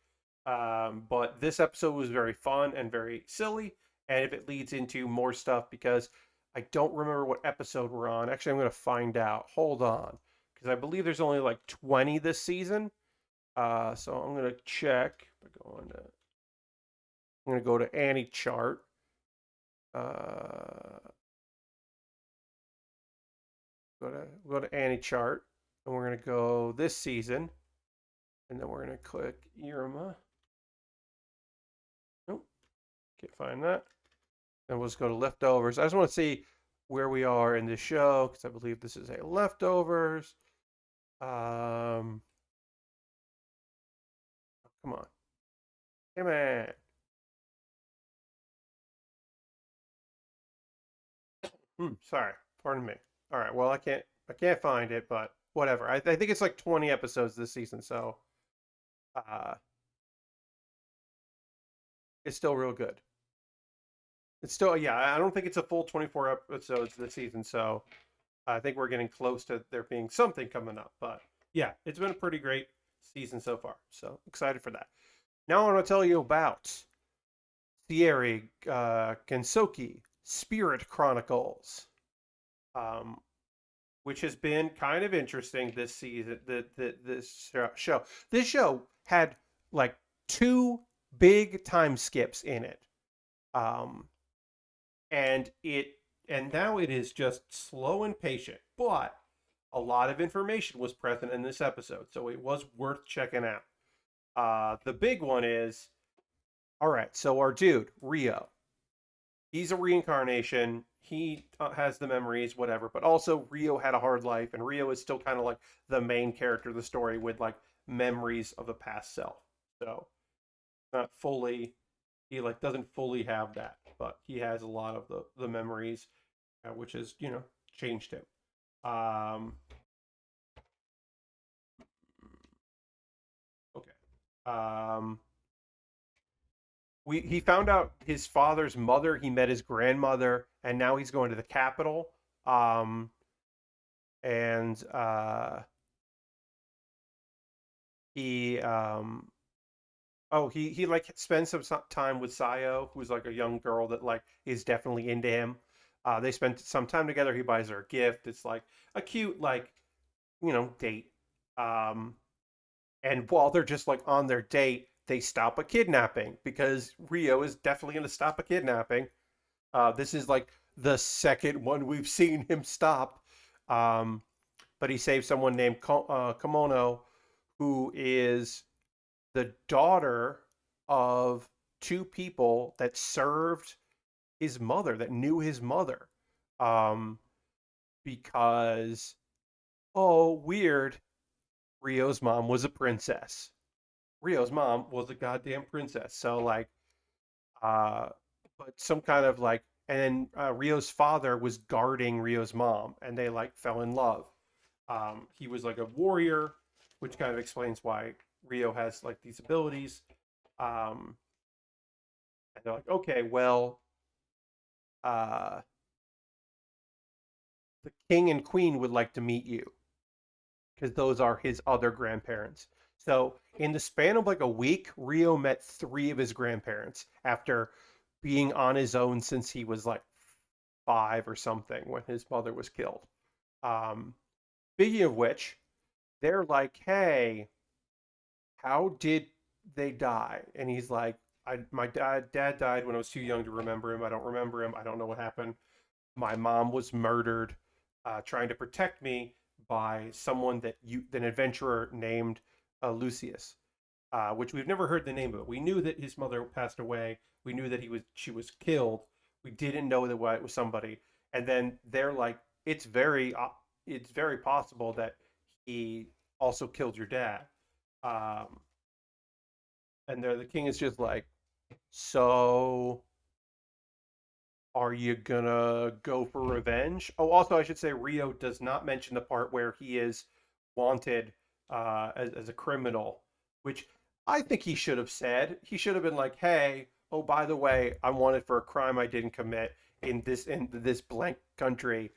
Speaker 1: But this episode was very fun and very silly. And if it leads into more stuff, because I don't remember what episode we're on. Actually, I'm going to find out. Hold on. Because I believe there's only like 20 this season. So I'm going to check. I'm going to go to Annie chart. Uh, go to Annie chart. And we're going to go this season. And then we're going to click Iruma. Nope. Can't find that. And we'll just go to leftovers. I just want to see where we are in this show because I believe this is a leftovers. Come on. Come on. Sorry. Pardon me. All right. Well, I can't find it, but whatever. I think it's like 20 episodes this season, so uh, it's still real good. It's still, yeah. I don't think it's a full 24 episodes this season, so I think we're getting close to there being something coming up. But yeah, it's been a pretty great season so far. So excited for that. Now I want to tell you about Seirei Gensouki Spirit Chronicles, um, which has been kind of interesting this season. This show, this show had like two big time skips in it, um, and now it is just slow and patient, but a lot of information was present in this episode, so it was worth checking out. The big one is, all right, so our dude Rio, he's a reincarnation. He has the memories, whatever. But also, Rio had a hard life, and Rio is still kind of like the main character of the story with like memories of the past self. So not fully, he like doesn't fully have that, but he has a lot of the memories, which has changed him. Um, okay. Um, he found out his father's mother. He met his grandmother, and now he's going to the capital. Um, and he he like spends some time with Sayo, who's like a young girl that like is definitely into him. They spend some time together. He buys her a gift. It's like a cute like date. Um, and while they're just like on their date, they stop a kidnapping because Rio is definitely going to stop a kidnapping. This is like the second one we've seen him stop. Um, but he saves someone named Kimono, who is the daughter of two people that served his mother, that knew his mother. Um, because, oh, weird, Rio's mom was a princess. Rio's mom was a goddamn princess. So, like, uh, but some kind of like, and then Rio's father was guarding Rio's mom, and they like fell in love. He was like a warrior, which kind of explains why Rio has like these abilities. Um, and they're like, okay, well, uh, the king and queen would like to meet you because those are his other grandparents. So in the span of like a week, Rio met three of his grandparents after being on his own since he was like 5 or something when his mother was killed. Um, Speaking of which, they're like, hey, how did they die? And he's like, my dad died when I was too young to remember him. I don't remember him. I don't know what happened. My mom was murdered, trying to protect me by someone an adventurer named Lucius, which we've never heard the name of. We knew that his mother passed away. We knew that she was killed. We didn't know that it was somebody. And then they're like, it's very possible that he also killed your dad. Um, and the king is just like, so are you gonna go for revenge? Oh, also, I should say Rio does not mention the part where he is wanted as a criminal, which I think he should have said. He should have been like, "Hey, oh, by the way, I'm wanted for a crime I didn't commit in this blank country,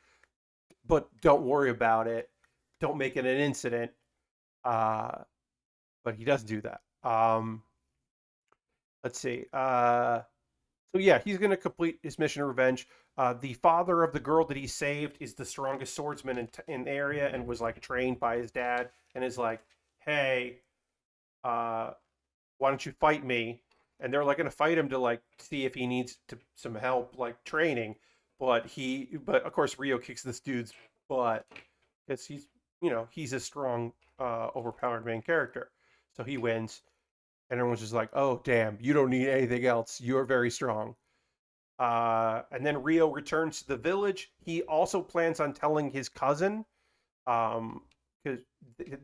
Speaker 1: but don't worry about it. Don't make it an incident." Uh, but he doesn't do that. Let's see. So yeah, he's going to complete his mission of revenge. The father of the girl that he saved is the strongest swordsman in the area and was like trained by his dad and is like, hey, uh, why don't you fight me? And they're like going to fight him to like see if he needs some help like training. But of course Rio kicks this dude's butt because he's a strong, overpowered main character. So he wins, and everyone's just like, oh damn, you don't need anything else. You're very strong. And then Rio returns to the village. He also plans on telling his cousin, um, because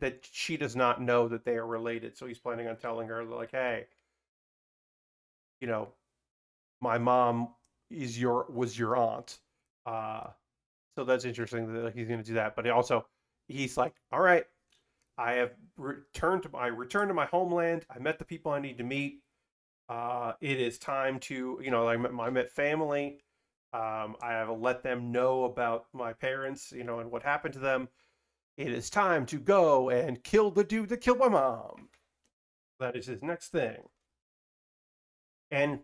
Speaker 1: that she does not know that they are related. So he's planning on telling her, like, hey, you know, my mom was your aunt. Uh, so that's interesting that he's going to do that. But he's like, all right, I have returned to my homeland. I met the people I need to meet. It is time to, I met family. I have let them know about my parents, and what happened to them. It is time to go and kill the dude that killed my mom. That is his next thing. And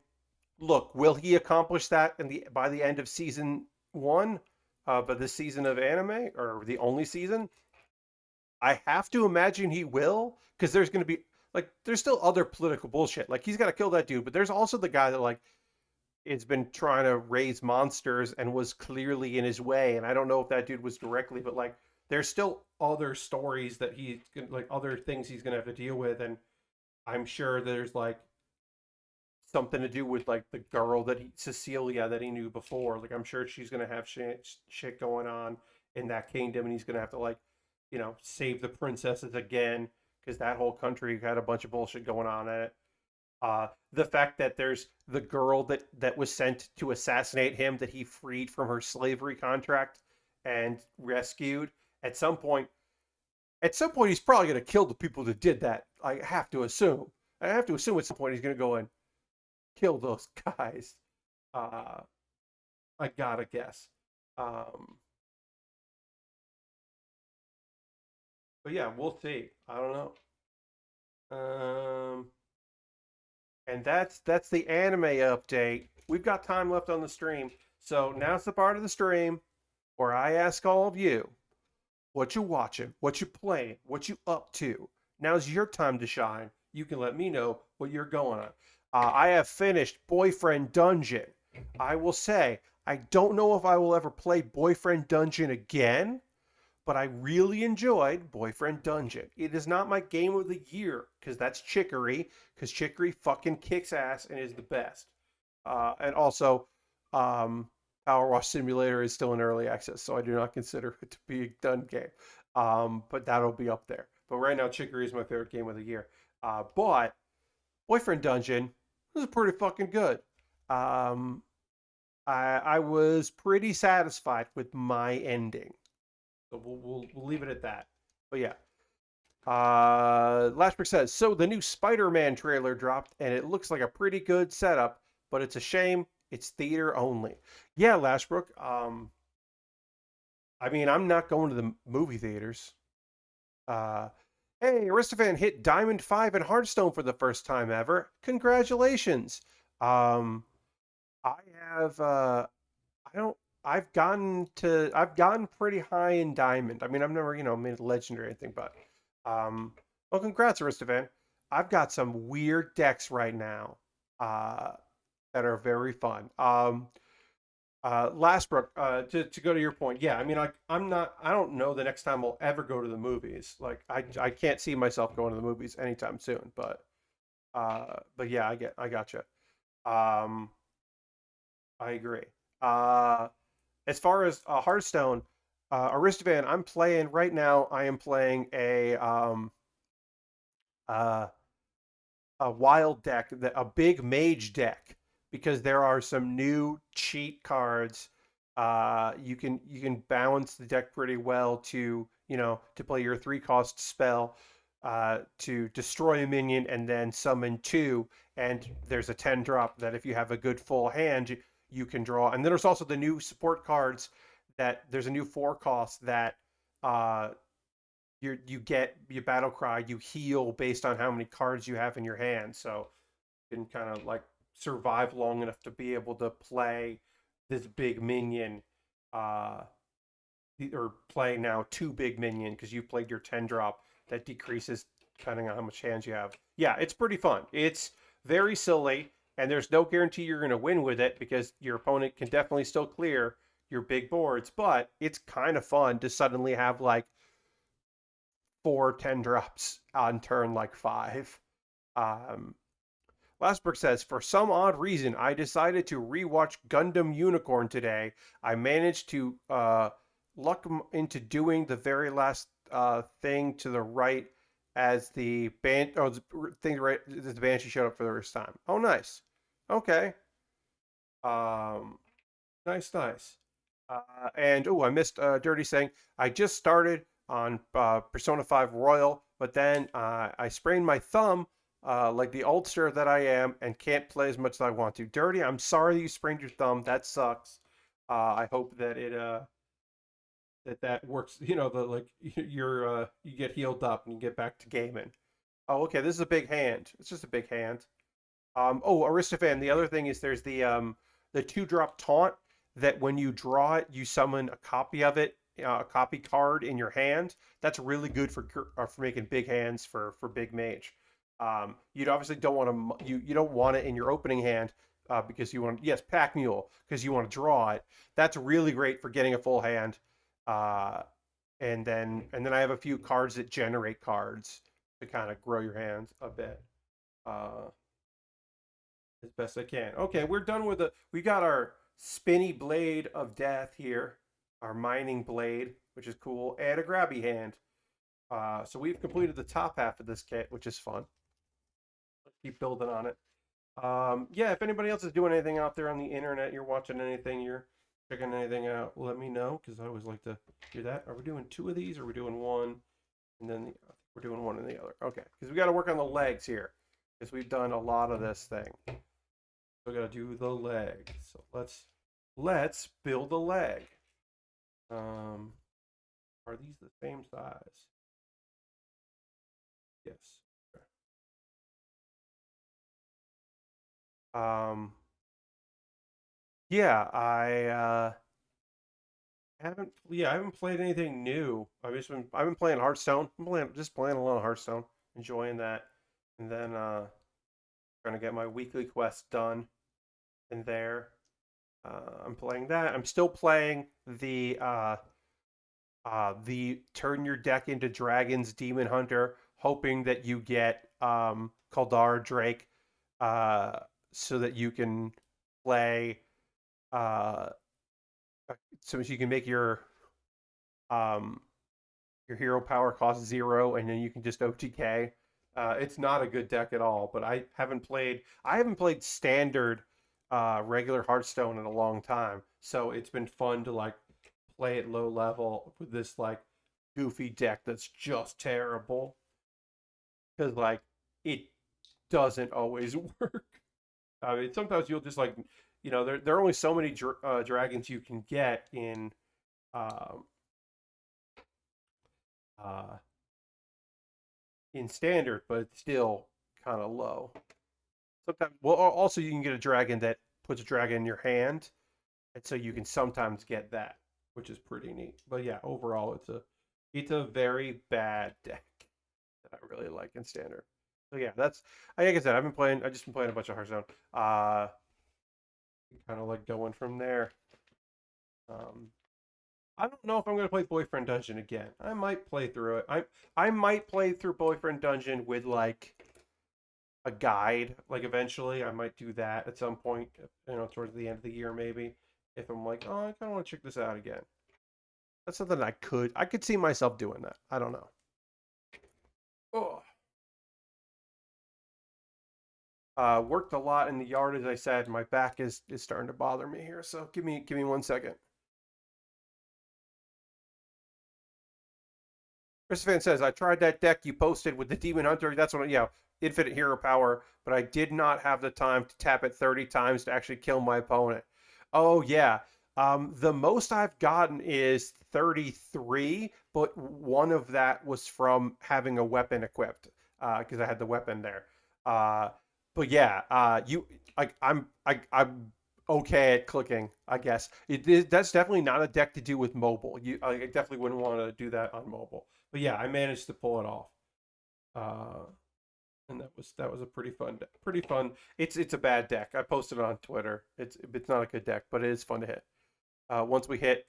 Speaker 1: look, will he accomplish that by the end of season one? But this season of anime, or the only season, I have to imagine he will, because there's going to be like there's still other political bullshit. Like he's got to kill that dude, but there's also the guy that like has been trying to raise monsters and was clearly in his way. And I don't know if that dude was directly, but like there's still other stories that he's like other things he's gonna have to deal with, and I'm sure there's like something to do with like the girl Cecilia that he knew before. Like I'm sure she's gonna have shit going on in that kingdom, and he's gonna have to like, save the princesses again because that whole country had a bunch of bullshit going on in it. The fact that there's the girl that was sent to assassinate him that he freed from her slavery contract and rescued. At some point, he's probably gonna kill the people that did that. I have to assume. I have to assume at some point he's gonna go and kill those guys. Uh, I gotta guess. Um, but yeah, we'll see. I don't know. And that's the anime update. We've got time left on the stream, so now's the part of the stream where I ask all of you what you watching, what you playing, what you up to. Now's your time to shine. You can let me know what you're going on. I have finished Boyfriend Dungeon. I will say, I don't know if I will ever play Boyfriend Dungeon again, but I really enjoyed Boyfriend Dungeon. It is not my game of the year because that's Chicory, because Chicory fucking kicks ass and is the best. And also, Power Wash Simulator is still in early access, so I do not consider it to be a done game. But that'll be up there. But right now, Chicory is my favorite game of the year. But Boyfriend Dungeon was pretty fucking good. Um, I was pretty satisfied with my ending. So we'll leave it at that. But yeah. Lashbrick says, so the new Spider-Man trailer dropped, and it looks like a pretty good setup, but it's a shame it's theater only. Yeah, Lashbrook. I mean, I'm not going to the movie theaters. Uh, hey, Aristophan hit Diamond 5 in Hearthstone for the first time ever. Congratulations. Um, I have I don't I've gotten pretty high in Diamond. I mean, I've never, made a legend or anything, but well, congrats, Aristovan. I've got some weird decks right now uh that are very fun. Lastbrook, to go to your point, yeah, I mean, I don't know the next time I'll ever go to the movies. Like, I can't see myself going to the movies anytime soon, but yeah, I gotcha. Um, I agree. As far as Hearthstone, Aristovan, I'm playing right now. I am playing uh, a wild deck, a big mage deck, because there are some new cheat cards. You can balance the deck pretty well to play your 3-cost spell to destroy a minion and then summon two. And there's a 10-drop that if you have a good full hand, you can draw. And then there's also the new support cards that there's a new 4-cost that uh, you get your battle cry, you heal based on how many cards you have in your hand. So you can kind of like survive long enough to be able to play this big minion, uh, or play now two big minion because you played your 10-drop that decreases depending on how much hands you have. Yeah, it's pretty fun. It's very silly, and there's no guarantee you're going to win with it because your opponent can definitely still clear your big boards, but it's kind of fun to suddenly have like 4 10-drops on turn like 5. Um, Lastbrook says, for some odd reason, I decided to rewatch Gundam Unicorn today. I managed to luck into doing the very last thing to the right as the thing right as the Banshee showed up for the first time. Oh, nice. Okay. Um, nice. And I missed Dirty saying I just started on Persona 5 Royal, but then I sprained my thumb like the oldster that I am and can't play as much as I want to. Dirty, I'm sorry you sprained your thumb. That sucks. I hope that that works. The like you get healed up and you get back to gaming. Oh, okay. This is a big hand. It's just a big hand. Oh, Aristophan. The other thing is there's the 2-drop taunt that when you draw it, you summon a copy of it, a copy card in your hand. That's really good for making big hands for big mage. You obviously don't want to you don't want it in your opening hand because you want, yes, pack mule, because you want to draw it. That's really great for getting a full hand. Uh, and then I have a few cards that generate cards to kind of grow your hands a bit. Uh, as best I can. Okay, we're done with we got our spinny blade of death here, our mining blade, which is cool, and a grabby hand. So we've completed the top half of this kit, which is fun. Let's keep building on it. Yeah, if anybody else is doing anything out there on the internet, you're watching anything, you're checking anything out, let me know, because I always like to hear that. Are we doing 2 of these, or are we doing one, and then we're doing one and the other? Okay, because we got to work on the legs here, because we've done a lot of this thing. We gotta do the leg. So let's build a leg. Um, are these the same size? Yes. Um, yeah, I haven't played anything new. I've been playing Hearthstone. Just playing a lot of Hearthstone, enjoying that, and then trying to get my weekly quest done in there. I'm playing that. I'm still playing the turn your deck into dragons demon hunter, hoping that you get Kaldar Drake, uh, so that you can play, uh, so you can make um, your hero power cost 0, and then you can just OTK. It's not a good deck at all, but I haven't played standard regular Hearthstone in a long time, so it's been fun to like play at low level with this like goofy deck that's just terrible, because like it doesn't always work. I mean, sometimes you'll just like, there are only so many dragons you can get um, uh, in standard, but it's still kind of low. Sometimes, well, also you can get a dragon that puts a dragon in your hand, and so you can sometimes get that, which is pretty neat. But yeah, overall, it's a very bad deck that I really like in standard. So yeah, like I said, I've just been playing a bunch of Hearthstone. Kind of like going from there. Um, I don't know if I'm gonna play Boyfriend Dungeon again. I might play through it. I might play through Boyfriend Dungeon with like a guide. Like eventually, I might do that at some point. Towards the end of the year, maybe. If I'm like, oh, I kind of want to check this out again. That's something I could see myself doing that. I don't know. Oh. Worked a lot in the yard, as I said. My back is starting to bother me here. So give me 1 second. Christopher says, I tried that deck you posted with the Demon Hunter. That's what, yeah, infinite hero power, but I did not have the time to tap it 30 times to actually kill my opponent. Oh, yeah. The most I've gotten is 33, but one of that was from having a weapon equipped, because I had the weapon there. Uh, but yeah, I'm okay at clicking, I guess. That's definitely not a deck to do with mobile. I definitely wouldn't want to do that on mobile. But yeah, I managed to pull it off, uh, and that was a pretty fun. It's a bad deck. I posted it on Twitter. It's not a good deck, but it is fun to hit. Once we hit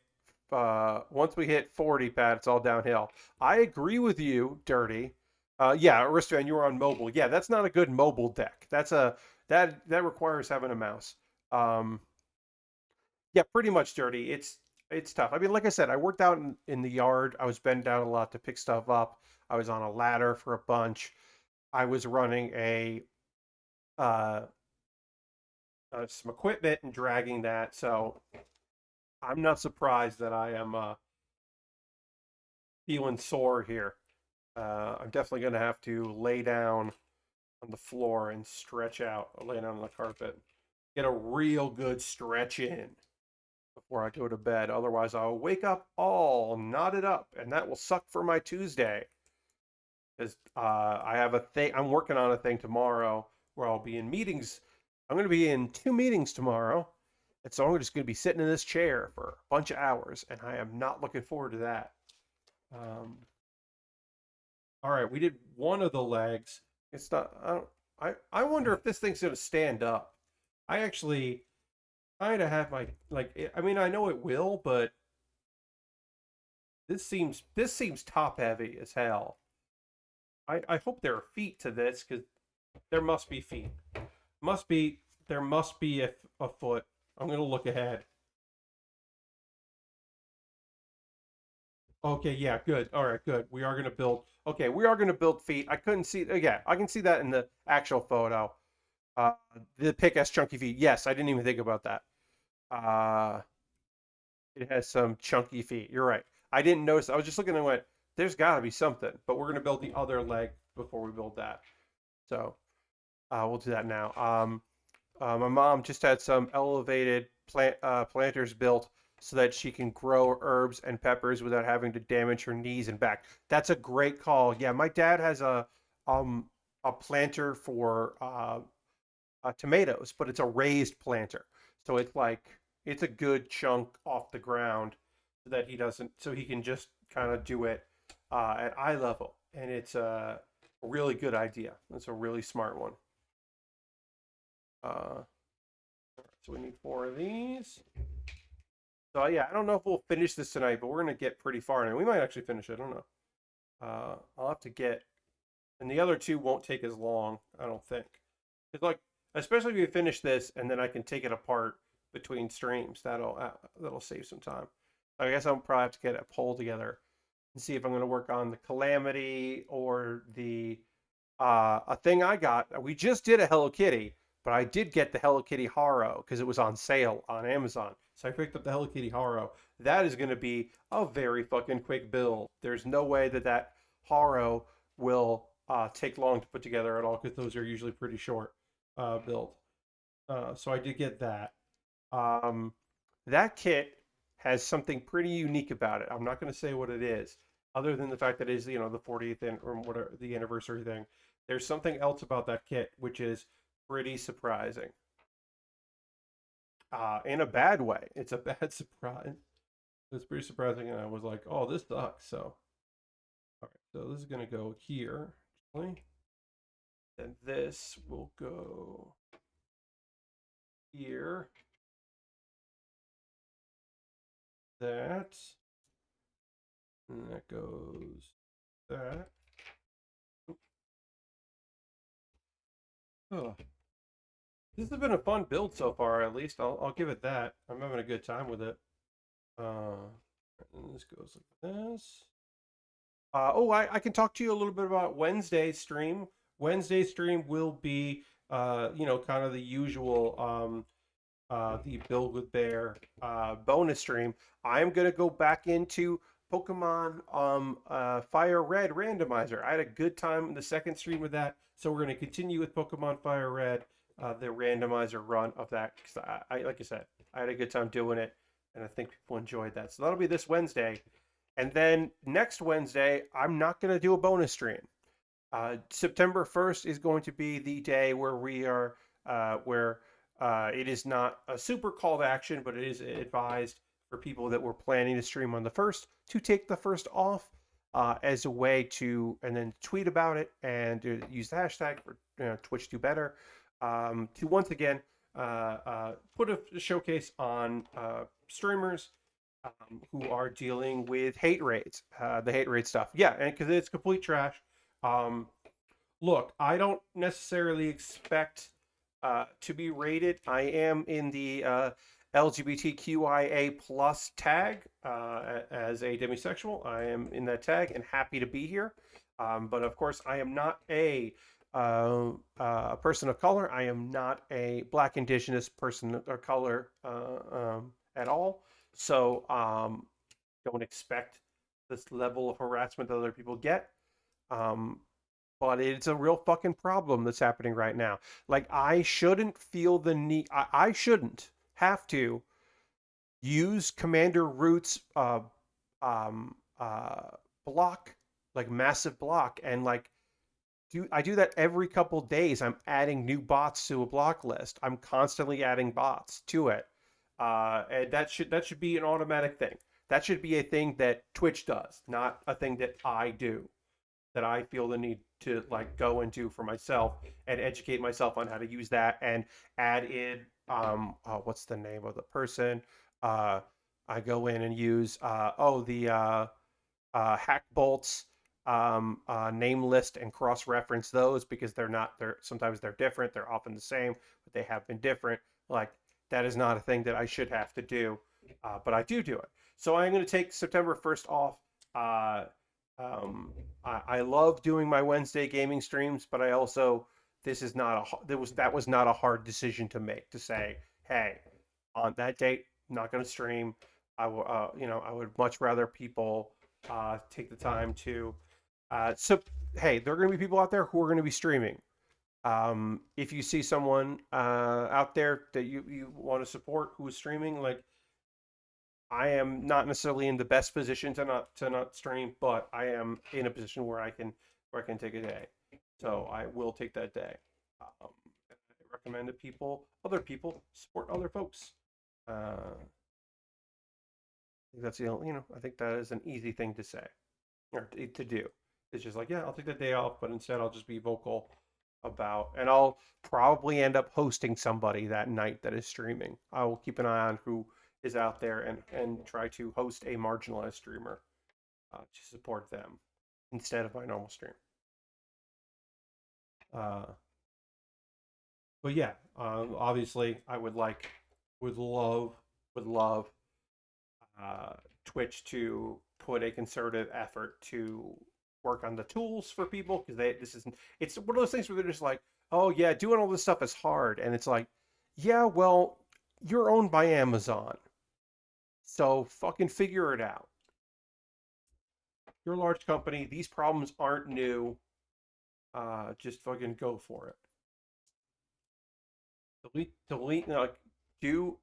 Speaker 1: 40, Pat, it's all downhill. I agree with you, Dirty. Yeah, Aristoan, you were on mobile. Yeah, that's not a good mobile deck. That requires having a mouse. Um, yeah, pretty much, Dirty. It's tough. I mean, like I said, I worked out in the yard. I was bent down a lot to pick stuff up. I was on a ladder for a bunch. I was running uh, some equipment and dragging that. So I'm not surprised that I am feeling sore here. I'm definitely going to have to lay down on the floor and stretch out, or lay down on the carpet. Get a real good stretch in. before I go to bed. Otherwise, I'll wake up all knotted up, and that will suck for my Tuesday. Because I have a thing, I'm working on a thing tomorrow where I'll be in meetings. I'm going to be in 2 meetings tomorrow. And so I'm just going to be sitting in this chair for a bunch of hours, and I am not looking forward to that. Um, all right, we did one of the legs. It's not, I wonder if this thing's going to stand up. I actually kind of have my, like, I mean, I know it will, but this seems top heavy as hell. I hope there are feet to this because there must be feet. Must be there must be a foot. I'm gonna look ahead. Okay, yeah, good. All right, good. We are gonna build. Okay, we are gonna build feet. I couldn't see. Yeah, I can see that in the actual photo. Uh, the pick has chunky feet. Yes, I didn't even think about that. Uh, it has some chunky feet. You're right. I didn't notice. I was just looking and went, "There's got to be something." But we're gonna build the other leg before we build that. So we'll do that now. My mom just had some elevated planters built so that she can grow herbs and peppers without having to damage her knees and back. That's a great call. Yeah, my dad has um a planter for tomatoes, but it's a raised planter, so it's a good chunk off the ground so that he doesn't, so he can just kind of do it at eye level, and it's a really good idea. It's a really smart one. Uh, so we need 4 of these. So yeah, I don't know if we'll finish this tonight, but we're gonna get pretty far, and we might actually finish it. I don't know. I'll have to get, and the other two won't take as long, I don't think. It's like, especially if we finish this, and then I can take it apart between streams. That'll save some time. I guess I'll probably have to get a poll together and see if I'm gonna work on the Calamity or the a thing I got. We just did a Hello Kitty, but I did get the Hello Kitty Haro because it was on sale on Amazon. So I picked up the Hello Kitty Haro. That is going to be a very fucking quick build. There's no way that Haro will take long to put together at all because those are usually pretty short build. So I did get that. Um, that kit has something pretty unique about it. I'm not going to say what it is, other than the fact that it is, the 40th or whatever the anniversary thing. There's something else about that kit which is pretty surprising. In a bad way. It's a bad surprise. It's pretty surprising, and I was like, "Oh, this sucks." So, all right, so this is gonna go here, actually. Then this will go here. That, and that goes that. Oh, this has been a fun build so far. At least I'll give it that. I'm having a good time with it. And this goes like this. I can talk to you a little bit about Wednesday's stream. Wednesday's stream will be, kind of the usual, the Build with Bear bonus stream. I'm gonna go back into Pokemon Fire Red randomizer. I had a good time in the second stream with that, so we're gonna continue with Pokemon Fire Red, the randomizer run of that. Cause like I said, I had a good time doing it, and I think people enjoyed that. So that'll be this Wednesday. And then next Wednesday, I'm not going to do a bonus stream. September 1st is going to be the day where where it is not a super call to action, but it is advised for people that were planning to stream on the 1st to take the 1st off as a way to, and then tweet about it and use the hashtag for Twitch Do Better to once again put a showcase on streamers who are dealing with hate raids, the hate raid stuff. Yeah, and because it's complete trash. Um, Look, I don't necessarily expect to be rated. I am in the LGBTQIA plus tag as a demisexual. I am in that tag and happy to be here. But of course, I am not a person of color. I am not a Black Indigenous person of color at all. So don't expect this level of harassment that other people get. Um, but it's a real fucking problem that's happening right now. Like, I shouldn't feel the need, I shouldn't have to use Commander Root's um, uh, block, like massive block, and like I do that every couple days. I'm adding new bots to a block list. I'm constantly adding bots to it, and that should be an automatic thing. That should be a thing that Twitch does, not a thing that I do. That I feel the need to like go and do for myself and educate myself on how to use that and add in what's the name of the person? Uh, I go in and use the hack bolts name list and cross reference those because they're sometimes they're different, they're often the same, but they have been different. Like that is not a thing that I should have to do, but I do it. So I'm going to take September 1st off. Uh, um, I love doing my Wednesday gaming streams, but I also this is not a that was not a hard decision to make to say, hey, on that date, I'm not going to stream. I would much rather people take the time to. So, hey, there are going to be people out there who are going to be streaming. If you see someone out there that you want to support who is streaming, like I am not necessarily in the best position to not stream, but I am in a position where I can take a day. So I will take that day. I recommend that other people, support other folks. That's the only, I think that is an easy thing to say or to do. It's just like, yeah, I'll take the day off, but instead I'll just be vocal and I'll probably end up hosting somebody that night that is streaming. I will keep an eye on who is out there and try to host a marginalized streamer to support them instead of my normal stream. Uh, but yeah, obviously I would love Twitch to put a concerted effort to work on the tools for people because it's one of those things where they're just like, oh yeah, doing all this stuff is hard, and it's like, yeah, well, you're owned by Amazon, so fucking figure it out. You're a large company. These problems aren't new. Just fucking go for it. Delete, like, do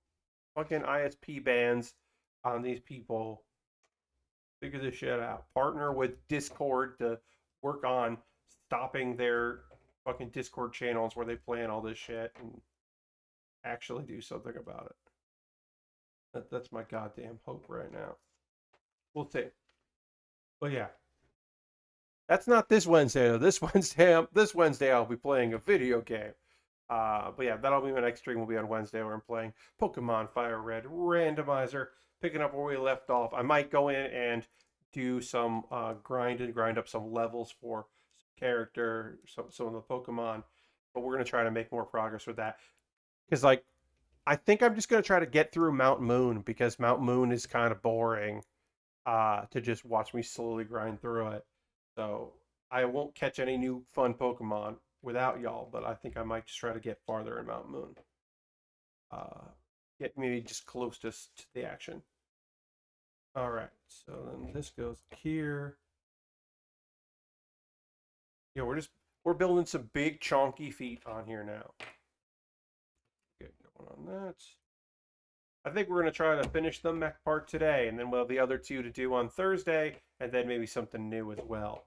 Speaker 1: fucking ISP bans on these people. Figure this shit out. Partner with Discord to work on stopping their fucking Discord channels where they plan all this shit and actually do something about it. That's my goddamn hope right now. We'll see. But yeah, that's not this Wednesday though. This Wednesday I'll be playing a video game. But yeah, that'll be my next stream. Will be on Wednesday where I'm playing Pokemon Fire Red Randomizer, picking up where we left off. I might go in and do some grind up some levels for some character, some of the Pokemon. But we're gonna try to make more progress with that because like I think I'm just gonna try to get through Mount Moon because Mount Moon is kind of boring to just watch me slowly grind through it. So I won't catch any new fun Pokemon without y'all, but I think I might just try to get farther in Mount Moon. Uh, get maybe just close to the action. All right, so then this goes here. Yeah, we're building some big chonky feet on here now. Get going on that. I think we're going to try to finish the mech part today, and then we'll have the other two to do on Thursday, and then maybe something new as well.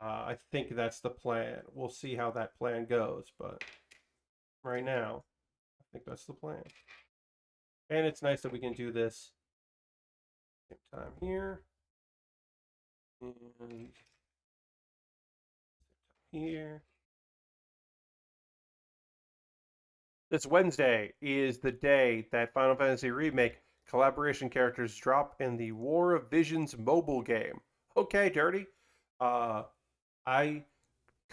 Speaker 1: I think that's the plan. We'll see how that plan goes, but right now, I think that's the plan. And it's nice that we can do this same time here. And here. This Wednesday is the day that Final Fantasy Remake collaboration characters drop in the War of Visions mobile game. Okay, Dirty. I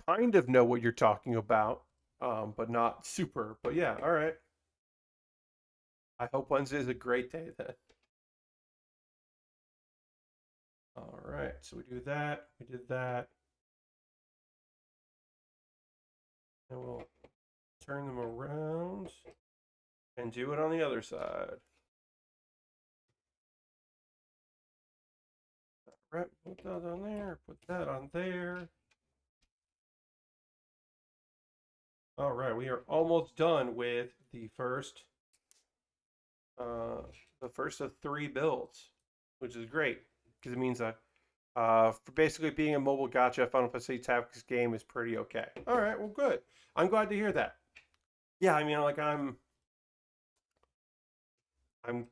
Speaker 1: kind of know what you're talking about, but not super. But yeah, all right. I hope Wednesday is a great day then. All right, so we do that. We did that. And we'll turn them around and do it on the other side. All right, put that on there. Put that on there. All right, we are almost done with the first uh, the first of 3 builds, which is great because it means that for basically being a mobile gacha, Final Fantasy Tactics game is pretty okay. All right, well, good. I'm glad to hear that. Yeah, I mean, like I'm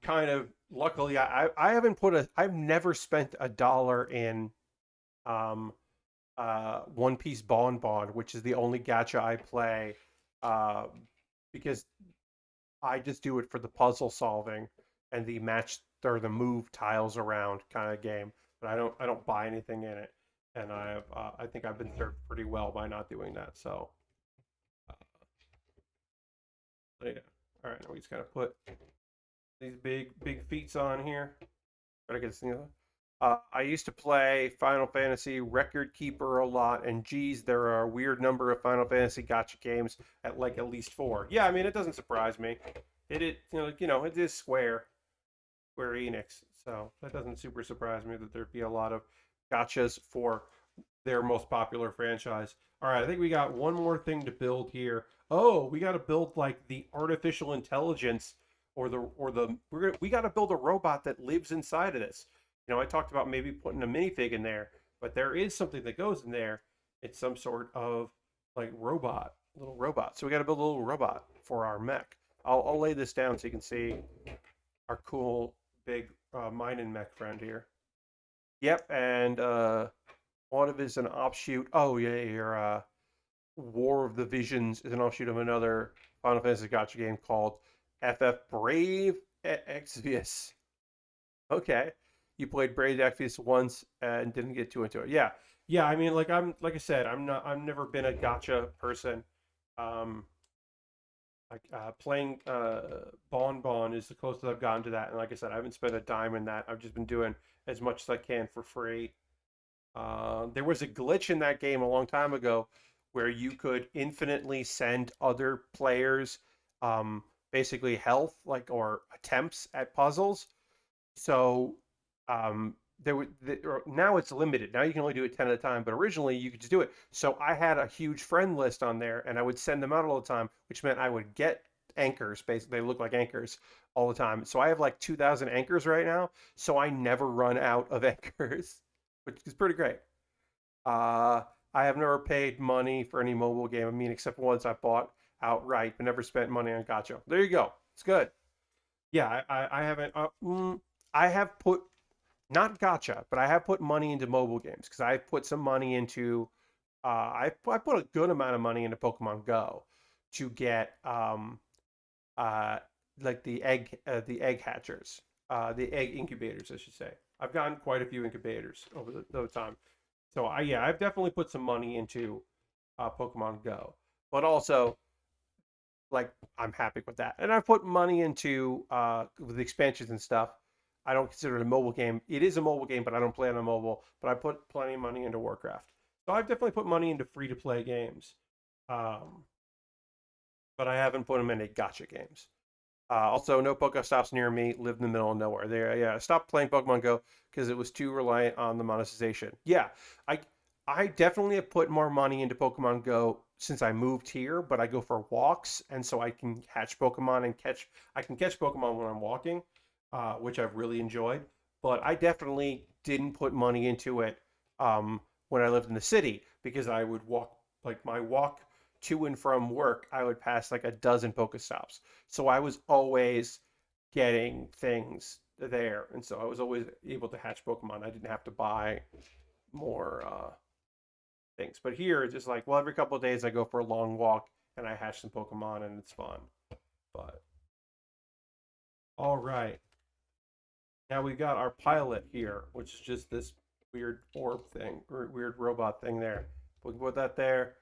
Speaker 1: kind of luckily I haven't put a I've never spent $1 in um One Piece Bon Bon, which is the only gacha I play, uh, because I just do it for the puzzle solving and the match or the move tiles around kind of game. But I don't buy anything in it, and I think I've been served pretty well by not doing that. So uh, yeah. All right, now we just gotta put these big feats on here. Gotta get this thing. I used to play Final Fantasy Record Keeper a lot, and geez, there are a weird number of Final Fantasy gotcha games at like at least 4. Yeah, I mean it doesn't surprise me. It is Square Enix, so that doesn't super surprise me that there'd be a lot of gotchas for their most popular franchise. All right, I think we got one more thing to build here. Oh, we got to build like the artificial intelligence we got to build a robot that lives inside of this. I talked about maybe putting a minifig in there, but there is something that goes in there. It's some sort of like little robot. So we got to build a little robot for our mech. I'll lay this down so you can see our cool big mining mech friend here. Yep, and one of it is an offshoot. Oh yeah, your War of the Visions is an offshoot of another Final Fantasy Gacha game called FF Brave Exvius. Okay, you played Brave Exvius once and didn't get too into it. Yeah, yeah. I mean, like I said, I've never been a Gacha person. Um, like playing Bon Bon is the closest I've gotten to that, and like I said, I haven't spent a dime in that. I've just been doing as much as I can for free. There was a glitch in that game a long time ago where you could infinitely send other players basically health or attempts at puzzles. So now it's limited. Now you can only do it 10 at a time, but originally you could just do it. So I had a huge friend list on there and I would send them out all the time, which meant I would get anchors. Basically, they look like anchors all the time. So I have like 2,000 anchors right now. So I never run out of anchors, which is pretty great. Uh, I have never paid money for any mobile game. I mean, except once I bought outright, but never spent money on gacha. There you go. It's good. Yeah, I haven't. I have put not gacha, but I have put money into mobile games because I put some money into. I put a good amount of money into Pokemon Go to get uh, like the egg hatchers, the egg incubators, I should say. I've gotten quite a few incubators over the time. So I've definitely put some money into Pokemon Go, but also like I'm happy with that. And I've put money into with expansions and stuff. I don't consider it a mobile game. It is a mobile game, but I don't play on a mobile. But I put plenty of money into Warcraft. So I've definitely put money into free to play games, um, but I haven't put them into gotcha games. Also, no Pokestops near me. Live in the middle of nowhere. There, yeah. I stopped playing Pokemon Go because it was too reliant on the monetization. Yeah, I I definitely have put more money into Pokemon Go since I moved here, but I go for walks, and so I can catch Pokemon and catch I can catch Pokemon when I'm walking, which I've really enjoyed. But I definitely didn't put money into it when I lived in the city because I would walk like my walk to and from work. I would pass like a dozen Pokestops, so I was always getting things there, and so I was always able to hatch Pokemon. I didn't have to buy more things. But here, it's just like, well, every couple of days I go for a long walk and I hatch some Pokemon and it's fun. But all right, now we've got our pilot here, which is just this weird orb thing, weird robot thing there. We can put that there.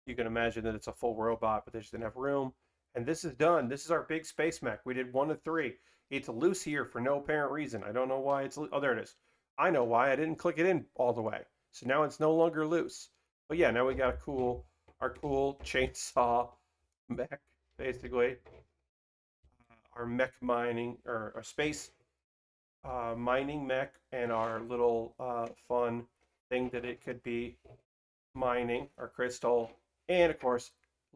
Speaker 1: You can imagine that it's a full robot, but they just didn't have room. And this is done. This is our big space mech. We did 1 of 3. It's loose here for no apparent reason. I don't know why it's. Oh, there it is. I know why. I didn't click it in all the way. So now it's no longer loose. But yeah, now we got our cool chainsaw mech, basically. Our mech mining, or our space mining mech, and our little fun thing that it could be mining, our crystal, and of course,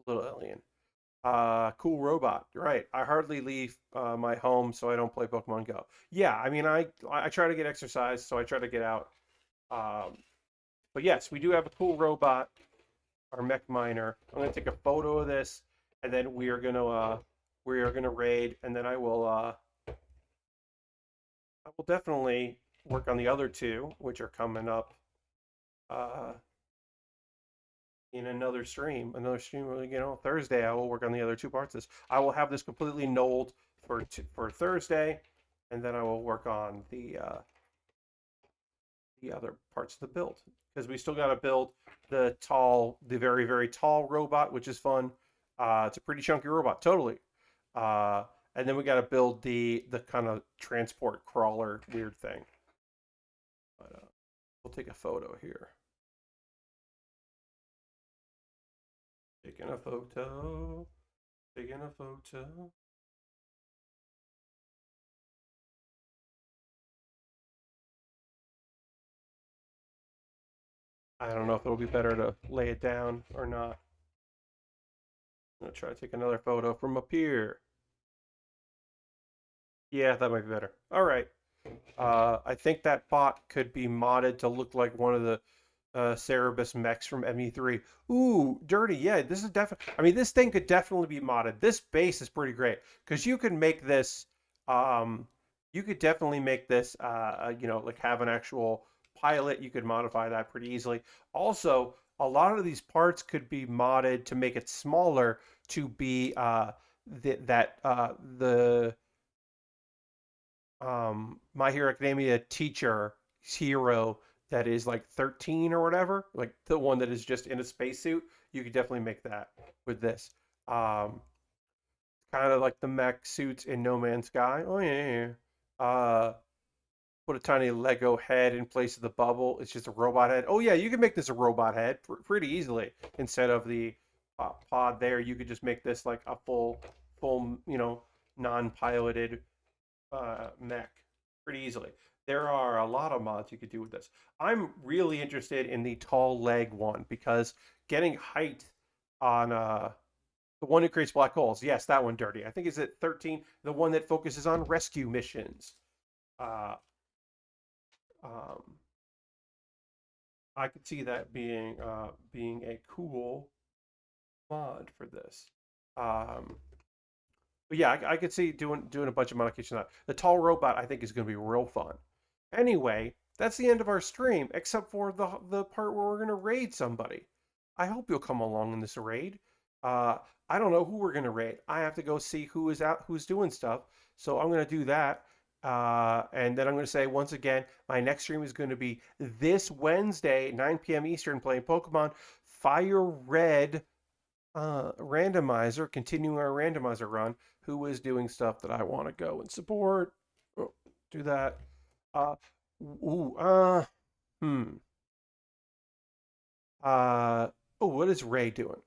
Speaker 1: little alien. Cool robot. Right. I hardly leave my home so I don't play Pokemon Go. Yeah, I mean, I try to get exercise, so I try to get out. Um, but yes, we do have a cool robot, our mech miner. I'm gonna take a photo of this, and then we are gonna raid, and then I will definitely work on the other two, which are coming up uh, in another stream, Thursday. I will work on the other two parts of this. I will have this completely nulled for Thursday, and then I will work on the other parts of the build because we still got to build the very very tall robot, which is fun. It's a pretty chunky robot, totally. Uh, and then we got to build the kind of transport crawler weird thing. But we'll take a photo here. Taking a photo. Taking a photo. I don't know if it'll be better to lay it down or not. I'm gonna try to take another photo from up here. Yeah, that might be better. All right. I think that bot could be modded to look like one of the Cerebus mechs from ME3. Ooh, dirty. Yeah, this is definitely. I mean, this thing could definitely be modded. This base is pretty great because you could make this. Um, you could definitely make this. Like have an actual pilot. You could modify that pretty easily. Also, a lot of these parts could be modded to make it smaller to be the My Hero Academia teacher hero that is like 13 or whatever, like the one that is just in a spacesuit, you could definitely make that with this. Um, Kind of like the mech suits in No Man's Sky. Oh yeah, yeah. Put a tiny Lego head in place of the bubble. It's just a robot head. Oh yeah, you can make this a robot head pretty easily instead of the pod there. You could just make this like a full, non-piloted mech pretty easily. There are a lot of mods you could do with this. I'm really interested in the tall leg one because getting height on the one who creates black holes. Yes, that one dirty. I think is it 13, the one that focuses on rescue missions. Uh, um, I could see that being a cool mod for this. Um, But yeah, I could see doing a bunch of modifications on that. The tall robot I think is going to be real fun. Anyway, that's the end of our stream, except for the part where we're going to raid somebody. I hope you'll come along in this raid. Uh, I don't know who we're going to raid. I have to go see who is out, who's doing stuff. So I'm going to do that. And then I'm going to say once again, my next stream is going to be this Wednesday, 9 p.m. Eastern, playing Pokemon Fire Red randomizer, continuing our randomizer run, who is doing stuff that I want to go and support. Oh, do that. Uh, ooh, hmm. Uh, what is Ray doing?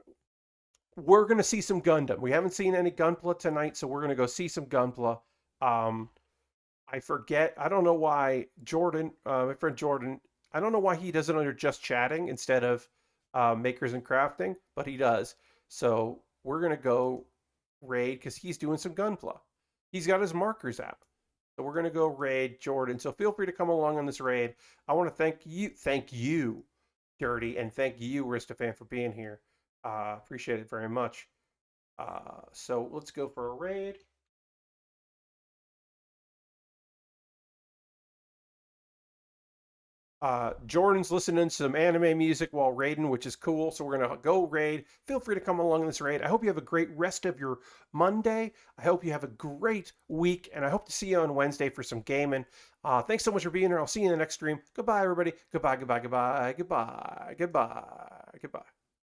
Speaker 1: We're gonna see some Gundam. We haven't seen any Gunpla tonight, so we're gonna go see some Gunpla. Um, I forget. I don't know why Jordan, my friend Jordan, I don't know why he does it under just chatting instead of makers and crafting, but he does. So we're gonna go raid because he's doing some Gunpla. He's got his markers app. So we're gonna go raid Jordan. So feel free to come along on this raid. I want to thank you, Dirty, and thank you, Ristafan, for being here. Appreciate it very much. So let's go for a raid. Jordan's listening to some anime music while raiding, which is cool. So we're gonna go raid. Feel free to come along this raid. I hope you have a great rest of your Monday. I hope you have a great week, and I hope to see you on Wednesday for some gaming. Thanks so much for being here. I'll see you in the next stream. Goodbye, everybody. Goodbye, goodbye, goodbye, goodbye, goodbye, goodbye.